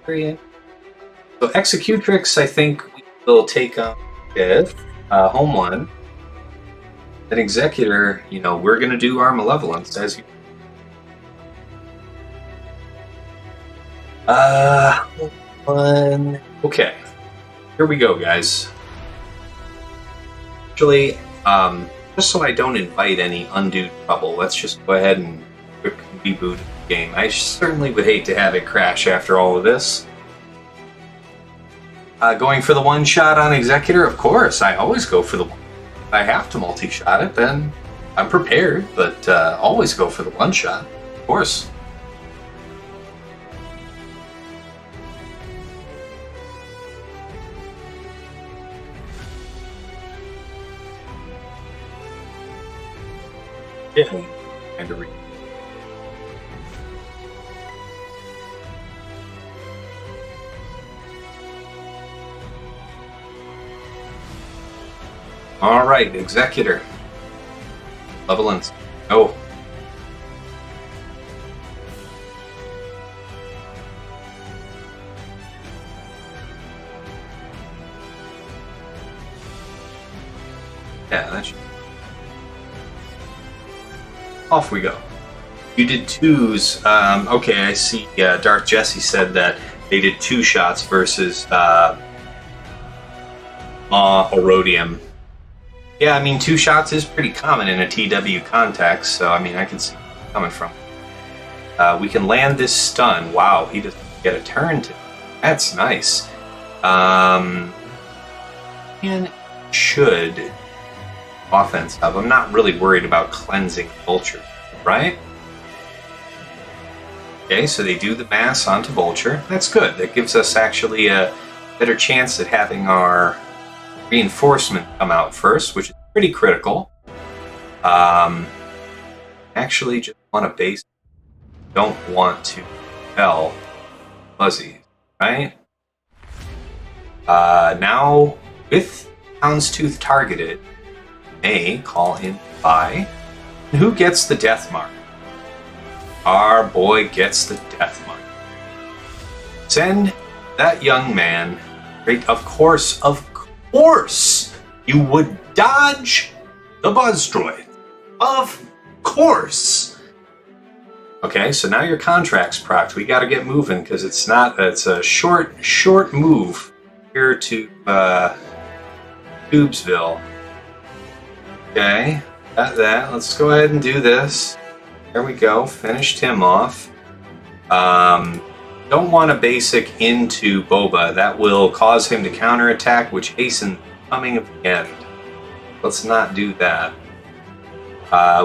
So Executrix, I think we will take on with home one. Then Executor, you know, we're going to do our Malevolence as you. Okay, here we go, guys. Actually, just so I don't invite any undue trouble, let's just go ahead and quick reboot the game. I certainly would hate to have it crash after all of this. Going for the one shot on Executor, of course. I always go for the one. If I have to multi-shot it, then I'm prepared, but always go for the one shot, of course. Yeah, kind of. All right, Executor. Malevolence. Oh. Yeah, that should. Off we go. You did twos. Okay, I see. Darth Jesse said that they did 2 shots versus Erodium. Yeah, I mean, 2 shots is pretty common in a TW context, so I mean, I can see where it's coming from. We can land this stun. Wow, he doesn't get a turn to. That's nice. And should offense up. I'm not really worried about cleansing Vulture, right? Okay, so they do the mass onto Vulture. That's good. That gives us actually a better chance at having our reinforcement come out first, which is pretty critical. Actually, just want to base. Don't want to tell Fuzzies, right? Now with Houndstooth targeted, may call in by. And who gets the death mark? Our boy gets the death mark. Send that young man. Great, of course, you would dodge the buzz droid. Of course. Okay, so now your contract's procced. We got to get moving because it's a short move here to Tubesville. Okay, got that. Let's go ahead and do this. There we go. Finished him off. Don't want a basic into Boba. That will cause him to counterattack, which hastens the coming of the end. Let's not do that.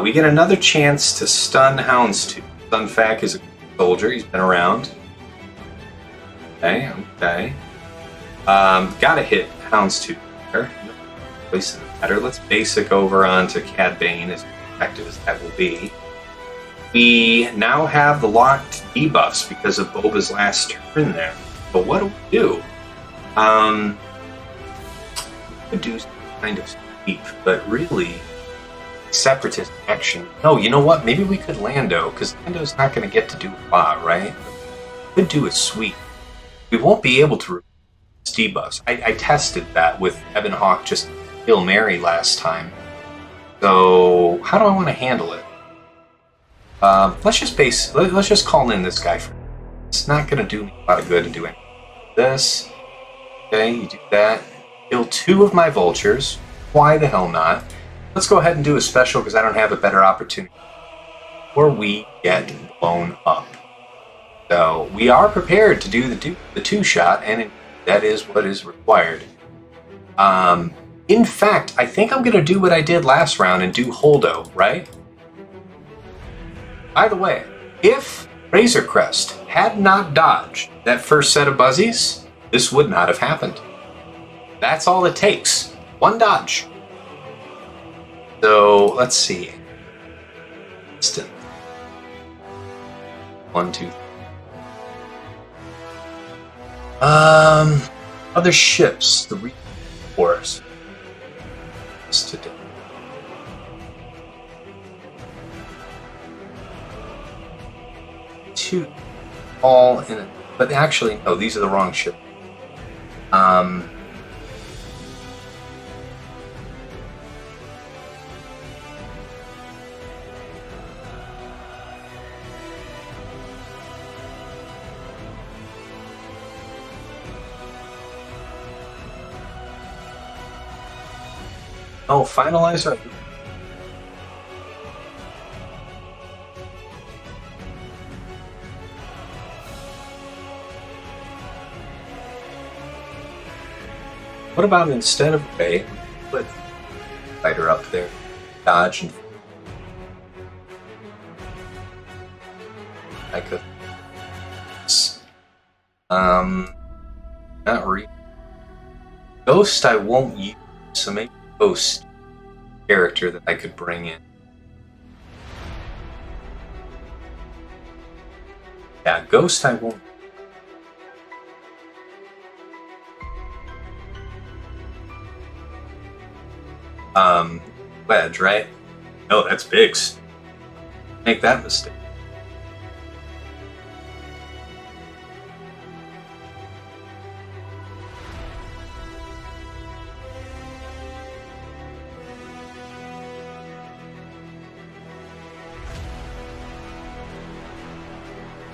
We get another chance to stun Houndstooth. Sunfac is a soldier. He's been around. Okay. Gotta hit Houndstooth there. Place in the matter. Let's basic over onto Cad Bane, as effective as that will be. We now have the locked debuffs because of Boba's last turn there. But what do? We could do some kind of sweep, but really, separatist action. No, you know what? Maybe we could Lando, because Lando's not going to get to do a lot, right? We could do a sweep. We won't be able to remove debuffs. I tested that with Ebon Hawk just Hail Mary last time. So how do I want to handle it? Let's just call in this guy. It's not going to do me a lot of good to do anything. This. Okay, you do that. Kill 2 of my vultures. Why the hell not? Let's go ahead and do a special because I don't have a better opportunity. Or we get blown up. So we are prepared to do the 2-shot, and that is what is required. In fact, I think I'm going to do what I did last round and do Holdo, right? By the way, if Razor Crest had not dodged that first set of buzzies, this would not have happened. That's all it takes. 1 dodge. So, let's see. Instant. 1, 2, 3. Other ships. The Force. Today. Two all in it. But actually, no, these are the wrong ships. Oh, Finalizer. What about instead of Ray, put Fighter up there, dodge and I could. Not really. Ghost I won't use, so maybe Ghost character that I could bring in. Yeah, Ghost I won't. Wedge, right? No, that's Biggs. Make that mistake.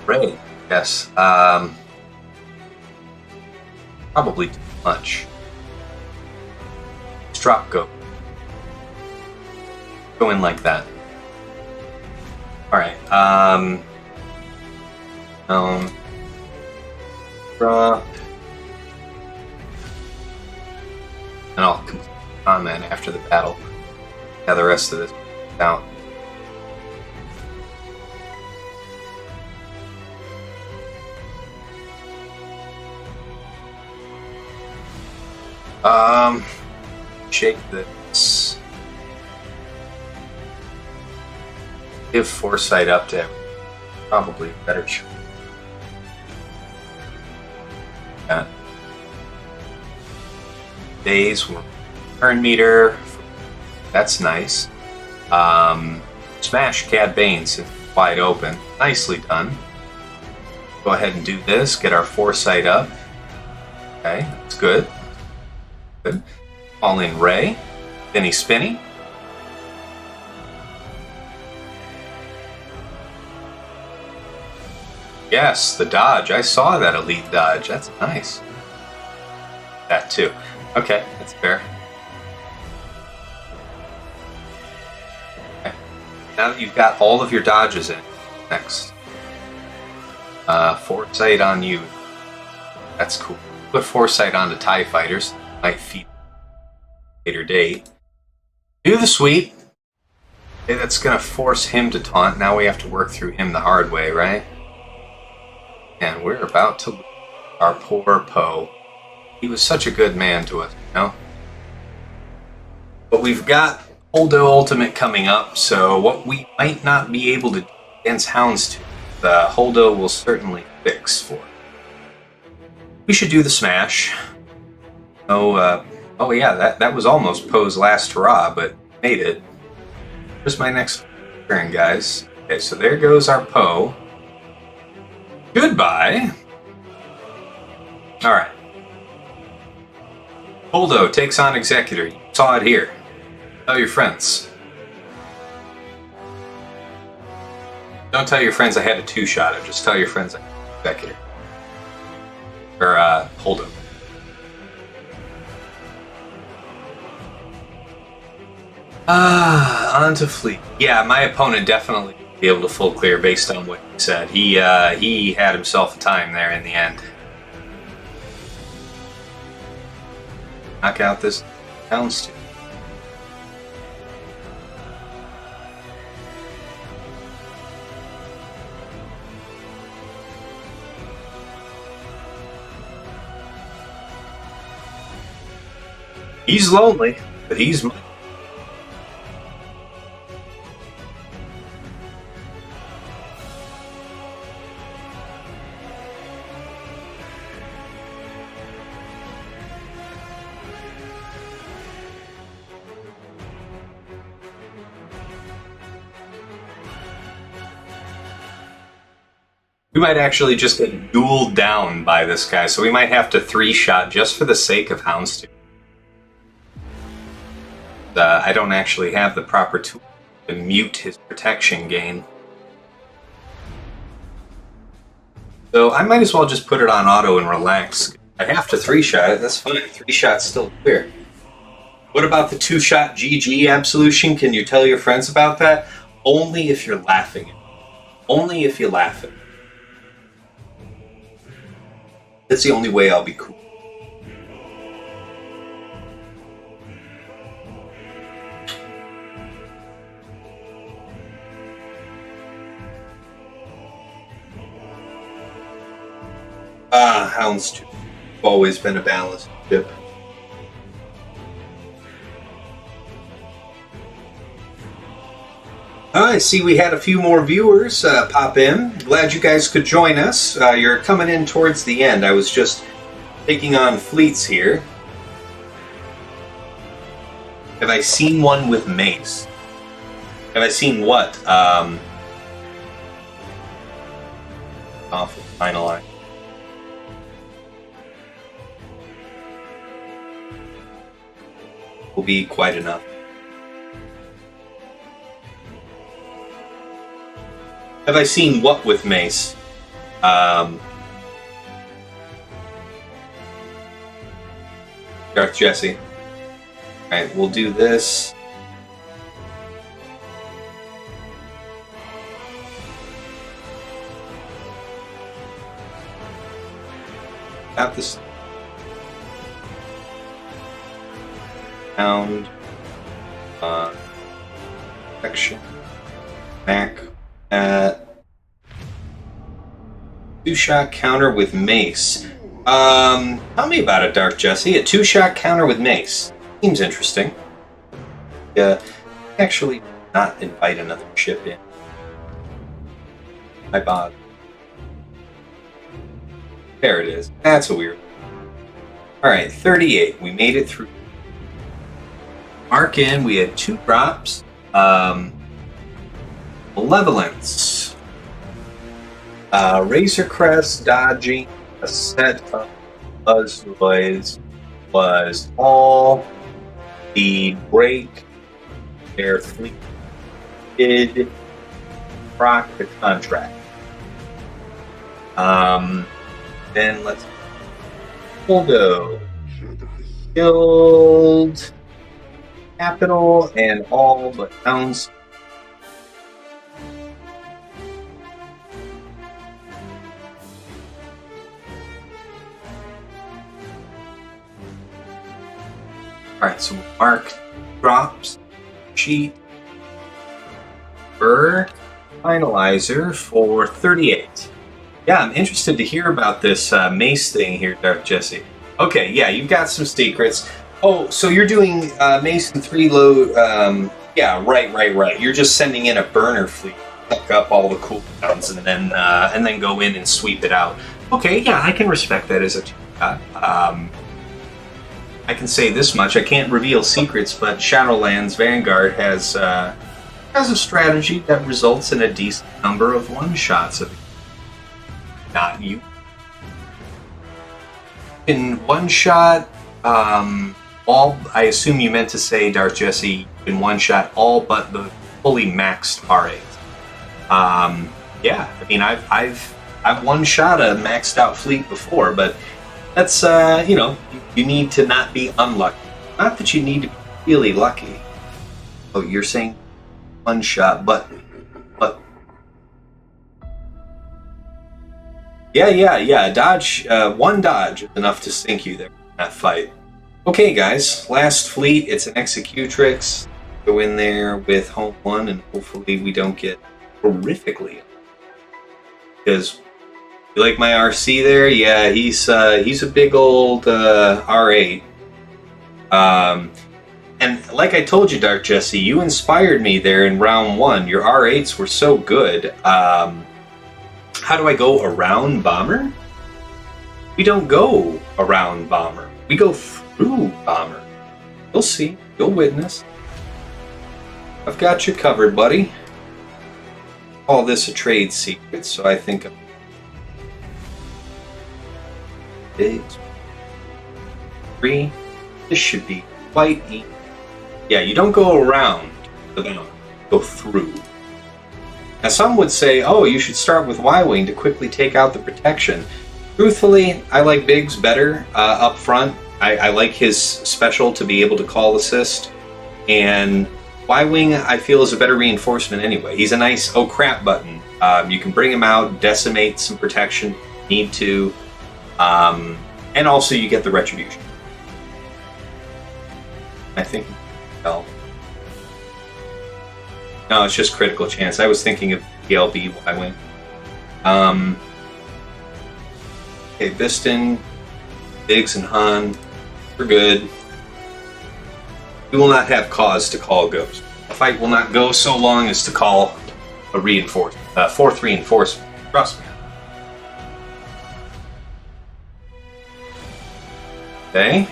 Right. Yes. Probably too much. Let's drop go. Go in like that. Alright. Drop. And I'll complete comment after the battle. Yeah, the rest of this out. Shake this. Give foresight up to probably a better choice. Yeah. Days were turn meter. That's nice. Smash Cad Bane's wide open. Nicely done. Go ahead and do this. Get our foresight up. Okay, that's good. Good. All in Ray. Spinny Spinny. Yes, the dodge. I saw that elite dodge. That's nice. That too. Okay, that's fair. Okay. Now that you've got all of your dodges in, next. Foresight on you. That's cool. Put foresight on the TIE fighters. Might feed later date. Do the sweep. Okay, that's gonna force him to taunt. Now we have to work through him the hard way, right? And we're about to lose our poor Poe. He was such a good man to us, you know? But we've got Holdo Ultimate coming up, so what we might not be able to do against Houndstooth, the Holdo will certainly fix for it. We should do the smash. Oh yeah, that was almost Poe's last hurrah, but made it. Here's my next turn, guys. Okay, so there goes our Poe. Goodbye. Alright. Holdo takes on Executor. You saw it here. Tell your friends. Don't tell your friends I had a two-shotter. Just tell your friends I had an Executor. Or, Holdo. On to Fleet. Yeah, my opponent definitely will be able to full clear based on what he said. He had himself a time there in the end. Knock out this Houndstooth. He's lonely, but he's... We might actually just get dueled down by this guy, so we might have to three-shot just for the sake of Houndstooth. I don't actually have the proper tool to mute his protection gain. So I might as well just put it on auto and relax. I have to three-shot it, that's fine. Three-shot's still clear. What about the 2-shot GG absolution? Can you tell your friends about that? Only if you're laughing. Only if you laugh at it. That's the only way I'll be cool. Houndstooth. Always been a balanced ship. I see we had a few more viewers pop in. Glad you guys could join us. You're coming in towards the end. I was just taking on fleets here. Have I seen one with mace? Have I seen what? Off of Finalizer. Will be quite enough. Have I seen what with mace? Darth Jesse. Alright, we'll do this. Got this. Sound. Section. Mac. 2-shot counter with mace. Tell me about it, Dark Jesse. A 2-shot counter with mace. Seems interesting. Actually not invite another ship in. I bought. There it is. That's a weird. Alright, 38. We made it through. Mark in, we had 2 drops. Malevolence. Razor Crest dodging a set of Buzzboys was all the break their fleet did proc the contract. Then let's Holdo killed Capital and all but Hounds. Alright, so mark drops, sheet, Finalizer for 38. Yeah, I'm interested to hear about this mace thing here, Dark Jesse. Okay, yeah, you've got some secrets. Oh, so you're doing mace and 3 load. Yeah, right. You're just sending in a burner fleet, pick up all the cooldowns, and then go in and sweep it out. Okay, yeah, I can respect that as a I can say this much: I can't reveal secrets, but Shadowlands Vanguard has a strategy that results in a decent number of one-shots of it. Not you. In one-shot, all, I assume you meant to say, Darth Jesse, in one-shot all but the fully maxed R8. Yeah, I mean, I've one-shot a maxed-out fleet before, but that's, you need to not be unlucky. Not that you need to be really lucky. Oh, you're saying one shot, but. Yeah. Dodge, one dodge is enough to sink you there in that fight. Okay, guys, last fleet. It's an Executrix. Go in there with home 1, and hopefully we don't get horrifically. Because. You like my RC there? Yeah, he's a big old R8. And like I told you, Dark Jesse, you inspired me there in round 1. Your R8s were so good. How do I go around Bomber? We don't go around Bomber. We go through Bomber. You'll see. You'll witness. I've got you covered, buddy. Call this a trade secret, so I think I'm big. 3. This should be quite easy. Yeah, you don't go around the bound, go through. Now some would say, oh, you should start with Y-Wing to quickly take out the protection. Truthfully, I like bigs better up front. I like his special to be able to call assist. And Y-Wing, I feel, is a better reinforcement anyway. He's a nice oh crap button. You can bring him out, decimate some protection, need to. And also you get the retribution. I think, well, no, it's just critical chance. I was thinking of PLB Y-Wing. Okay, Biston, Biggs, and Han, we're good. We will not have cause to call Ghost. The fight will not go so long as to call a reinforcement, fourth reinforcement. Trust me. Okay.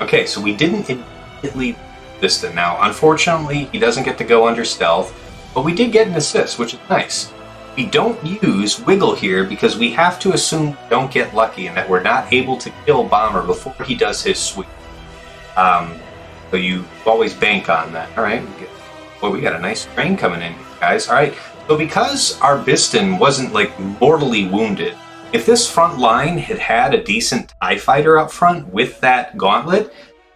Okay, so we didn't immediately Biston. Now, unfortunately, he doesn't get to go under stealth, but we did get an assist, which is nice. We don't use Wiggle here because we have to assume we don't get lucky and that we're not able to kill Bomber before he does his sweep. So you always bank on that. All right. Well, we got a nice train coming in, guys. All right. So because our Biston wasn't like mortally wounded, if this front line had had a decent TIE fighter up front with that gauntlet,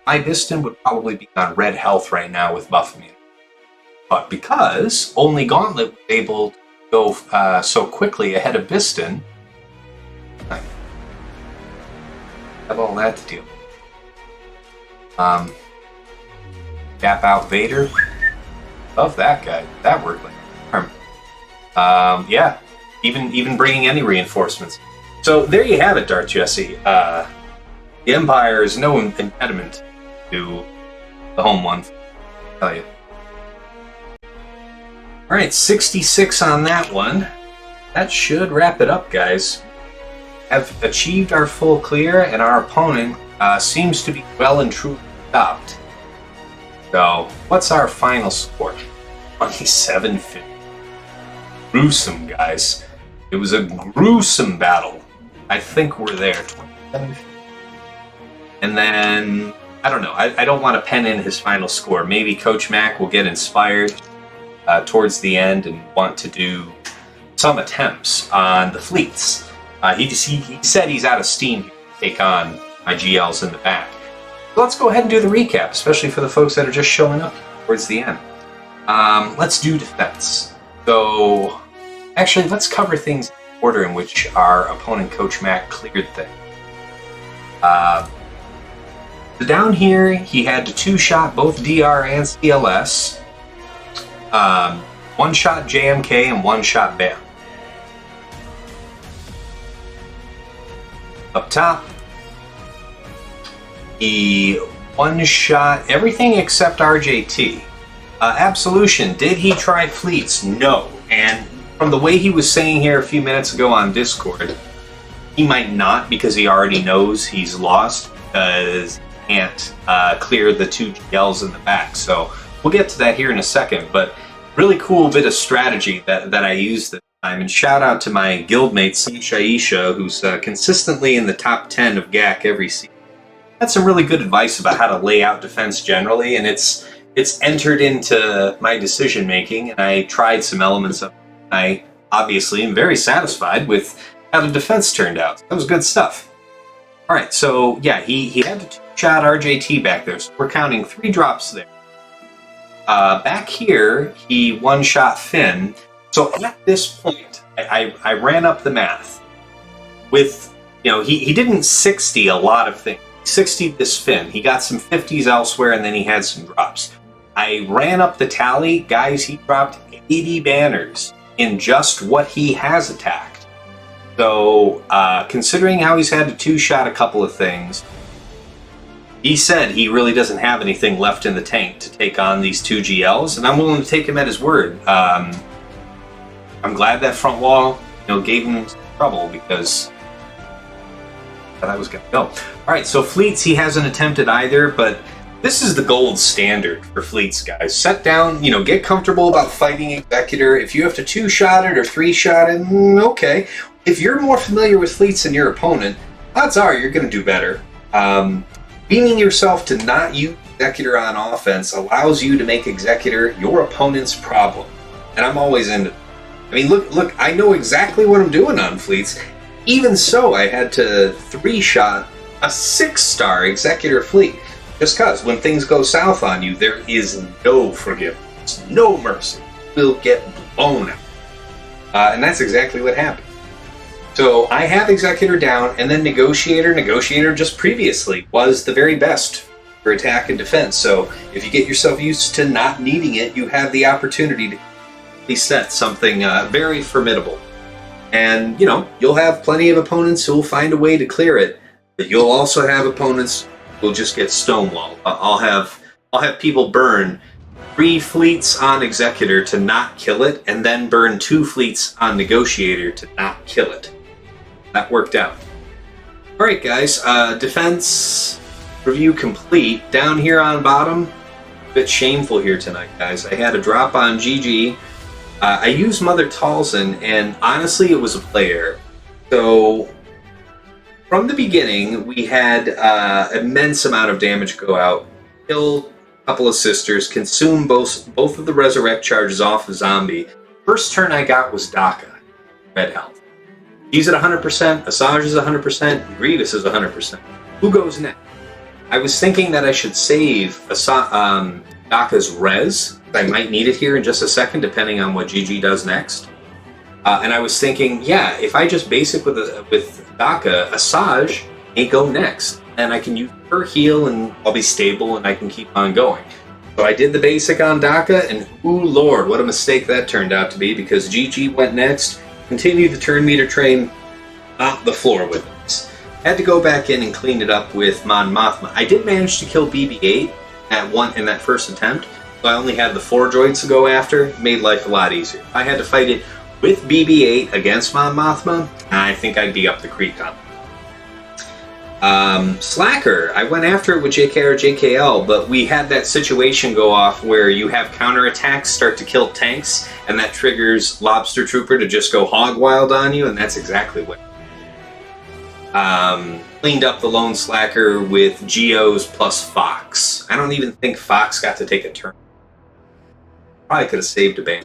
my Biston would probably be on red health right now with buff immunity. But because only Gauntlet was able to go so quickly ahead of Biston, I have all that to deal with. Tap out Vader. Love that guy. That worked like a charm. Yeah, even bringing any reinforcements. So there you have it, Darth Jesse. The Empire is no impediment to the home one. I'll tell you. All right, 66 on that one. That should wrap it up, guys. Have achieved our full clear, and our opponent seems to be well and truly stopped. So, what's our final score? 27-50. Gruesome, guys. It was a gruesome battle. I think we're there. 27-50. And then, I don't know. I don't want to pen in his final score. Maybe CoachMac will get inspired towards the end and want to do some attempts on the fleets. He said he's out of steam to take on my GLs in the back. So let's go ahead and do the recap, especially for the folks that are just showing up towards the end. Let's do defense. So, actually, let's cover things in the order in which our opponent, CoachMac, cleared things. So down here, he had to two-shot both DR and CLS. One-shot JMK and one-shot BAM. Up top, he one-shot everything except RJT. Absolution, did he try fleets? No. And from the way he was saying here a few minutes ago on Discord, he might not because he already knows he's lost because he can't clear the two GLs in the back. So we'll get to that here in a second, but really cool bit of strategy that I used this time. And shout out to my guildmate, Shaisha, who's consistently in the top 10 of GAC every season. Had some really good advice about how to lay out defense generally, and it's entered into my decision making, and I tried some elements of it. I obviously am very satisfied with how the defense turned out. That was good stuff. All right, so yeah, he had to two-shot RJT back there, so we're counting 3 drops there. Back here, he one-shot Finn. So at this point, I ran up the math. With, he didn't 60 a lot of things. He 60'd this Finn. He got some 50s elsewhere, and then he had some drops. I ran up the tally. Guys, he dropped 80 banners in just what he has attacked. So, considering how he's had to two-shot a couple of things, he said he really doesn't have anything left in the tank to take on these 2 GLs, and I'm willing to take him at his word. I'm glad that front wall, gave him some trouble because that was going to go. All right, so fleets he hasn't attempted either, but this is the gold standard for fleets, guys. Set down, get comfortable about fighting Executor. If you have to two-shot it or three-shot it, okay. If you're more familiar with fleets than your opponent, odds are you're going to do better. Weaning yourself to not use Executor on offense allows you to make Executor your opponent's problem. And I'm always into it. I mean, look, I know exactly what I'm doing on fleets. Even so, I had to three-shot a 6-star Executor fleet. Just because when things go south on you, there is no forgiveness, no mercy. You'll get blown out. And that's exactly what happened. So I have Executor down, and then Negotiator. Negotiator just previously was the very best for attack and defense. So if you get yourself used to not needing it, you have the opportunity to set something very formidable. And, you know, you'll have plenty of opponents who will find a way to clear it, but you'll also have opponents who will just get stonewalled. I'll have people burn 3 fleets on Executor to not kill it, and then burn 2 fleets on Negotiator to not kill it. That worked out. Alright guys, defense review complete. Down here on bottom, a bit shameful here tonight, guys. I had a drop on GG. I used Mother Talzin, and honestly, it was a play error. So, from the beginning, we had immense amount of damage go out, kill a couple of sisters, consume both of the resurrect charges off the zombie. First turn I got was Daka, red health. He's at 100%, Asajj is 100%, Grievous is 100%. Who goes next? I was thinking that I should save Daka's res. I might need it here in just a second, depending on what GG does next. And I was thinking, yeah, if I just basic with Daka, Asajj may go next. And I can use her heal, and I'll be stable, and I can keep on going. So I did the basic on Daka, and ooh lord, what a mistake that turned out to be, because GG went next, continued the turn meter train, off the floor with us. Had to go back in and clean it up with Mon Mothma. I did manage to kill BB-8 in that first attempt, so I only had the 4 droids to go after, made life a lot easier. If I had to fight it with BB-8 against Mon Mothma, I think I'd be up the creek on it. Slacker, I went after it with JK or JKL, but we had that situation go off where you have counterattacks start to kill tanks, and that triggers Lobster Trooper to just go hog wild on you, and that's exactly what. Cleaned up the lone Slacker with Geos plus Fox. I don't even think Fox got to take a turn. Probably could have saved a BAM.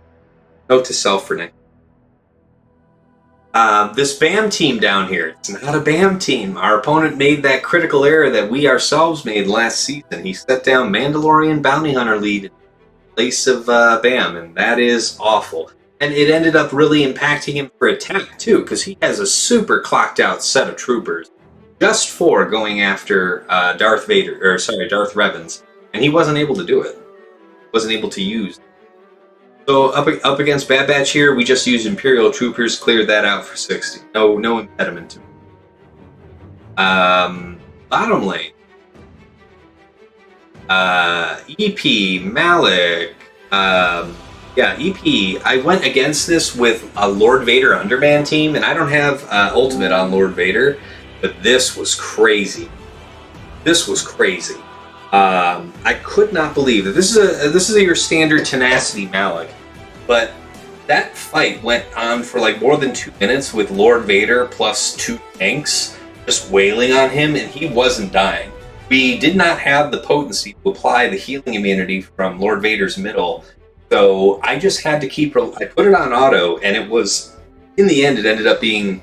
Note to self for next. This BAM team down here, it's not a BAM team. Our opponent made that critical error that we ourselves made last season. He set down Mandalorian Bounty Hunter lead in place of BAM, and that is awful. And it ended up really impacting him for attack, too, because he has a super clocked out set of troopers just for going after Darth Revan's, and he wasn't able to do it. Wasn't able to use. So up against Bad Batch here, we just used Imperial Troopers, cleared that out for 60. No impediment to it. Bottom lane. EP, Malak. EP. I went against this with a Lord Vader Underman team, and I don't have Ultimate on Lord Vader, but this was crazy. This was crazy. I could not believe that this is your standard tenacity Malak, but that fight went on for like more than 2 minutes with Lord Vader plus 2 tanks just wailing on him, and he wasn't dying. We did not have the potency to apply the healing immunity from Lord Vader's middle, so I just had to I put it on auto, and it was, in the end, it ended up being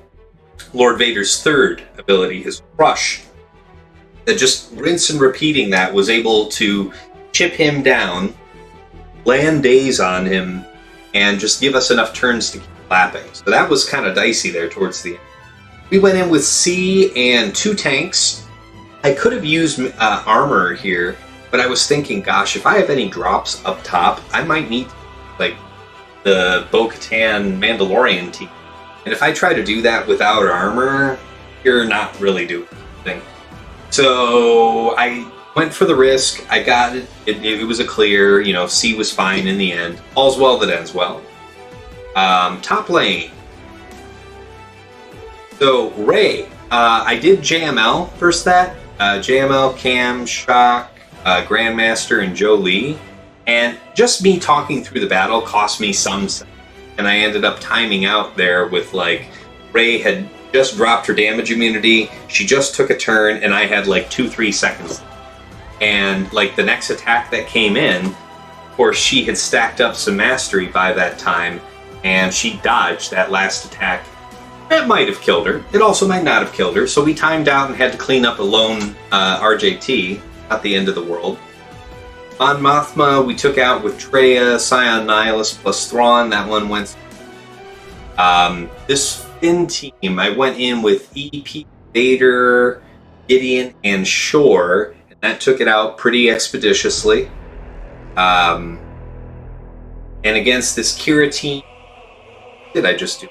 Lord Vader's 3rd ability, his Crush. That just rinse and repeating that was able to chip him down, land daze on him, and just give us enough turns to keep lapping. So that was kind of dicey there towards the end. We went in with C and 2 tanks. I could have used armor here, but I was thinking, gosh, if I have any drops up top, I might need like the Bo-Katan Mandalorian team. And if I try to do that without armor, you're not really doing anything. So I went for the risk. I got it. It was a clear. You know, C was fine in the end. All's well that ends well. Top lane. So Rey, I did JML versus that. JML, Cam, Shock, Grandmaster, and Jolie. And just me talking through the battle cost me some sense. And I ended up timing out there with like Rey had just dropped her damage immunity, she just took a turn, and I had like 2-3 seconds. And like the next attack that came in, of course she had stacked up some mastery by that time, and she dodged that last attack That might have killed her. It also might not have killed her. So we timed out and had to clean up a lone RJT at the end of the world. On Mothma, we took out with Traya, Scion Nihilus plus Thrawn. That one went. This Finn team, I went in with EP, Vader, Gideon, and Shore, and that took it out pretty expeditiously. And against this Qira team, what did I just do?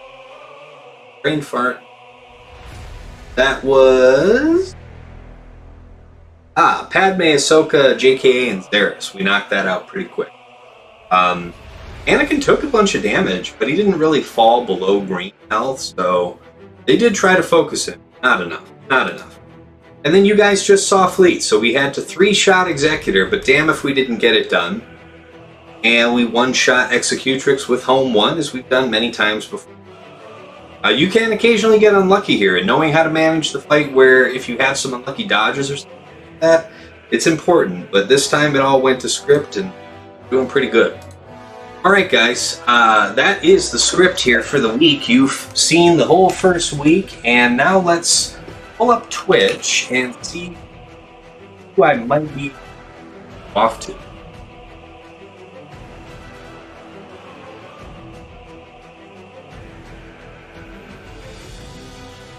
Brain fart. That was... Padme, Ahsoka, JKA, and Zeris. We knocked that out pretty quick. Anakin took a bunch of damage, but he didn't really fall below green health, so they did try to focus him. Not enough. Not enough. And then you guys just saw Fleet, so we had to 3-shot Executor, but damn if we didn't get it done. And we 1-shot Executrix with Home 1, as we've done many times before. You can occasionally get unlucky here, and knowing how to manage the fight where if you have some unlucky dodges or something like that, it's important. But this time it all went to script and doing pretty good. Alright guys, that is the script here for the week. You've seen the whole first week, and now let's pull up Twitch and see who I might be off to.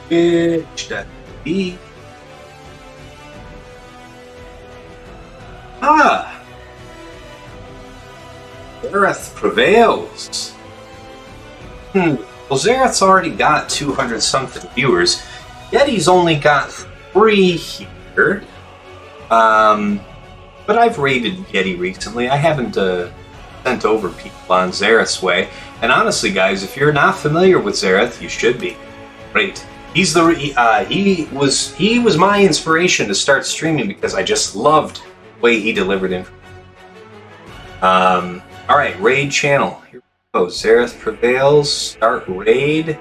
Twitch.tv. Zareth prevails. Well, Zareth's already got 200-something viewers. Yeti's only got 3 here. But I've raided Yeti recently. I haven't sent over people on Zareth's way. And honestly, guys, if you're not familiar with Zareth, you should be. Great. He's the he was my inspiration to start streaming because I just loved the way he delivered information. All right, raid channel. Here we go. Zareth prevails. Start raid.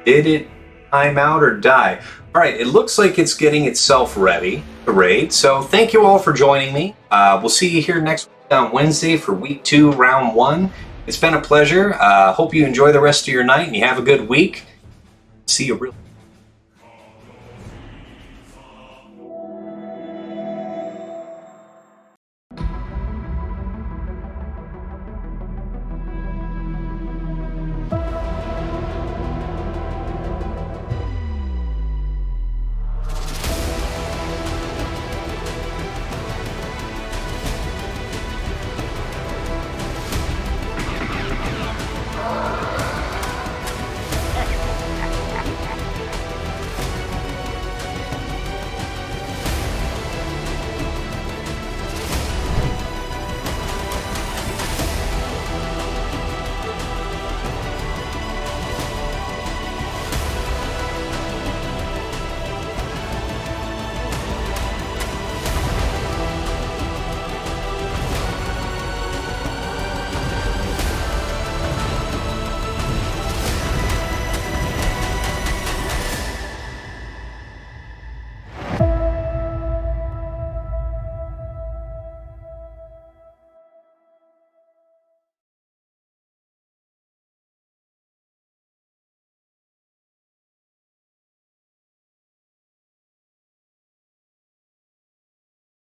Did it time out or die? All right, it looks like it's getting itself ready to raid. So thank you all for joining me. We'll see you here next week on Wednesday for week 2, round 1. It's been a pleasure. Hope you enjoy the rest of your night and you have a good week. See you real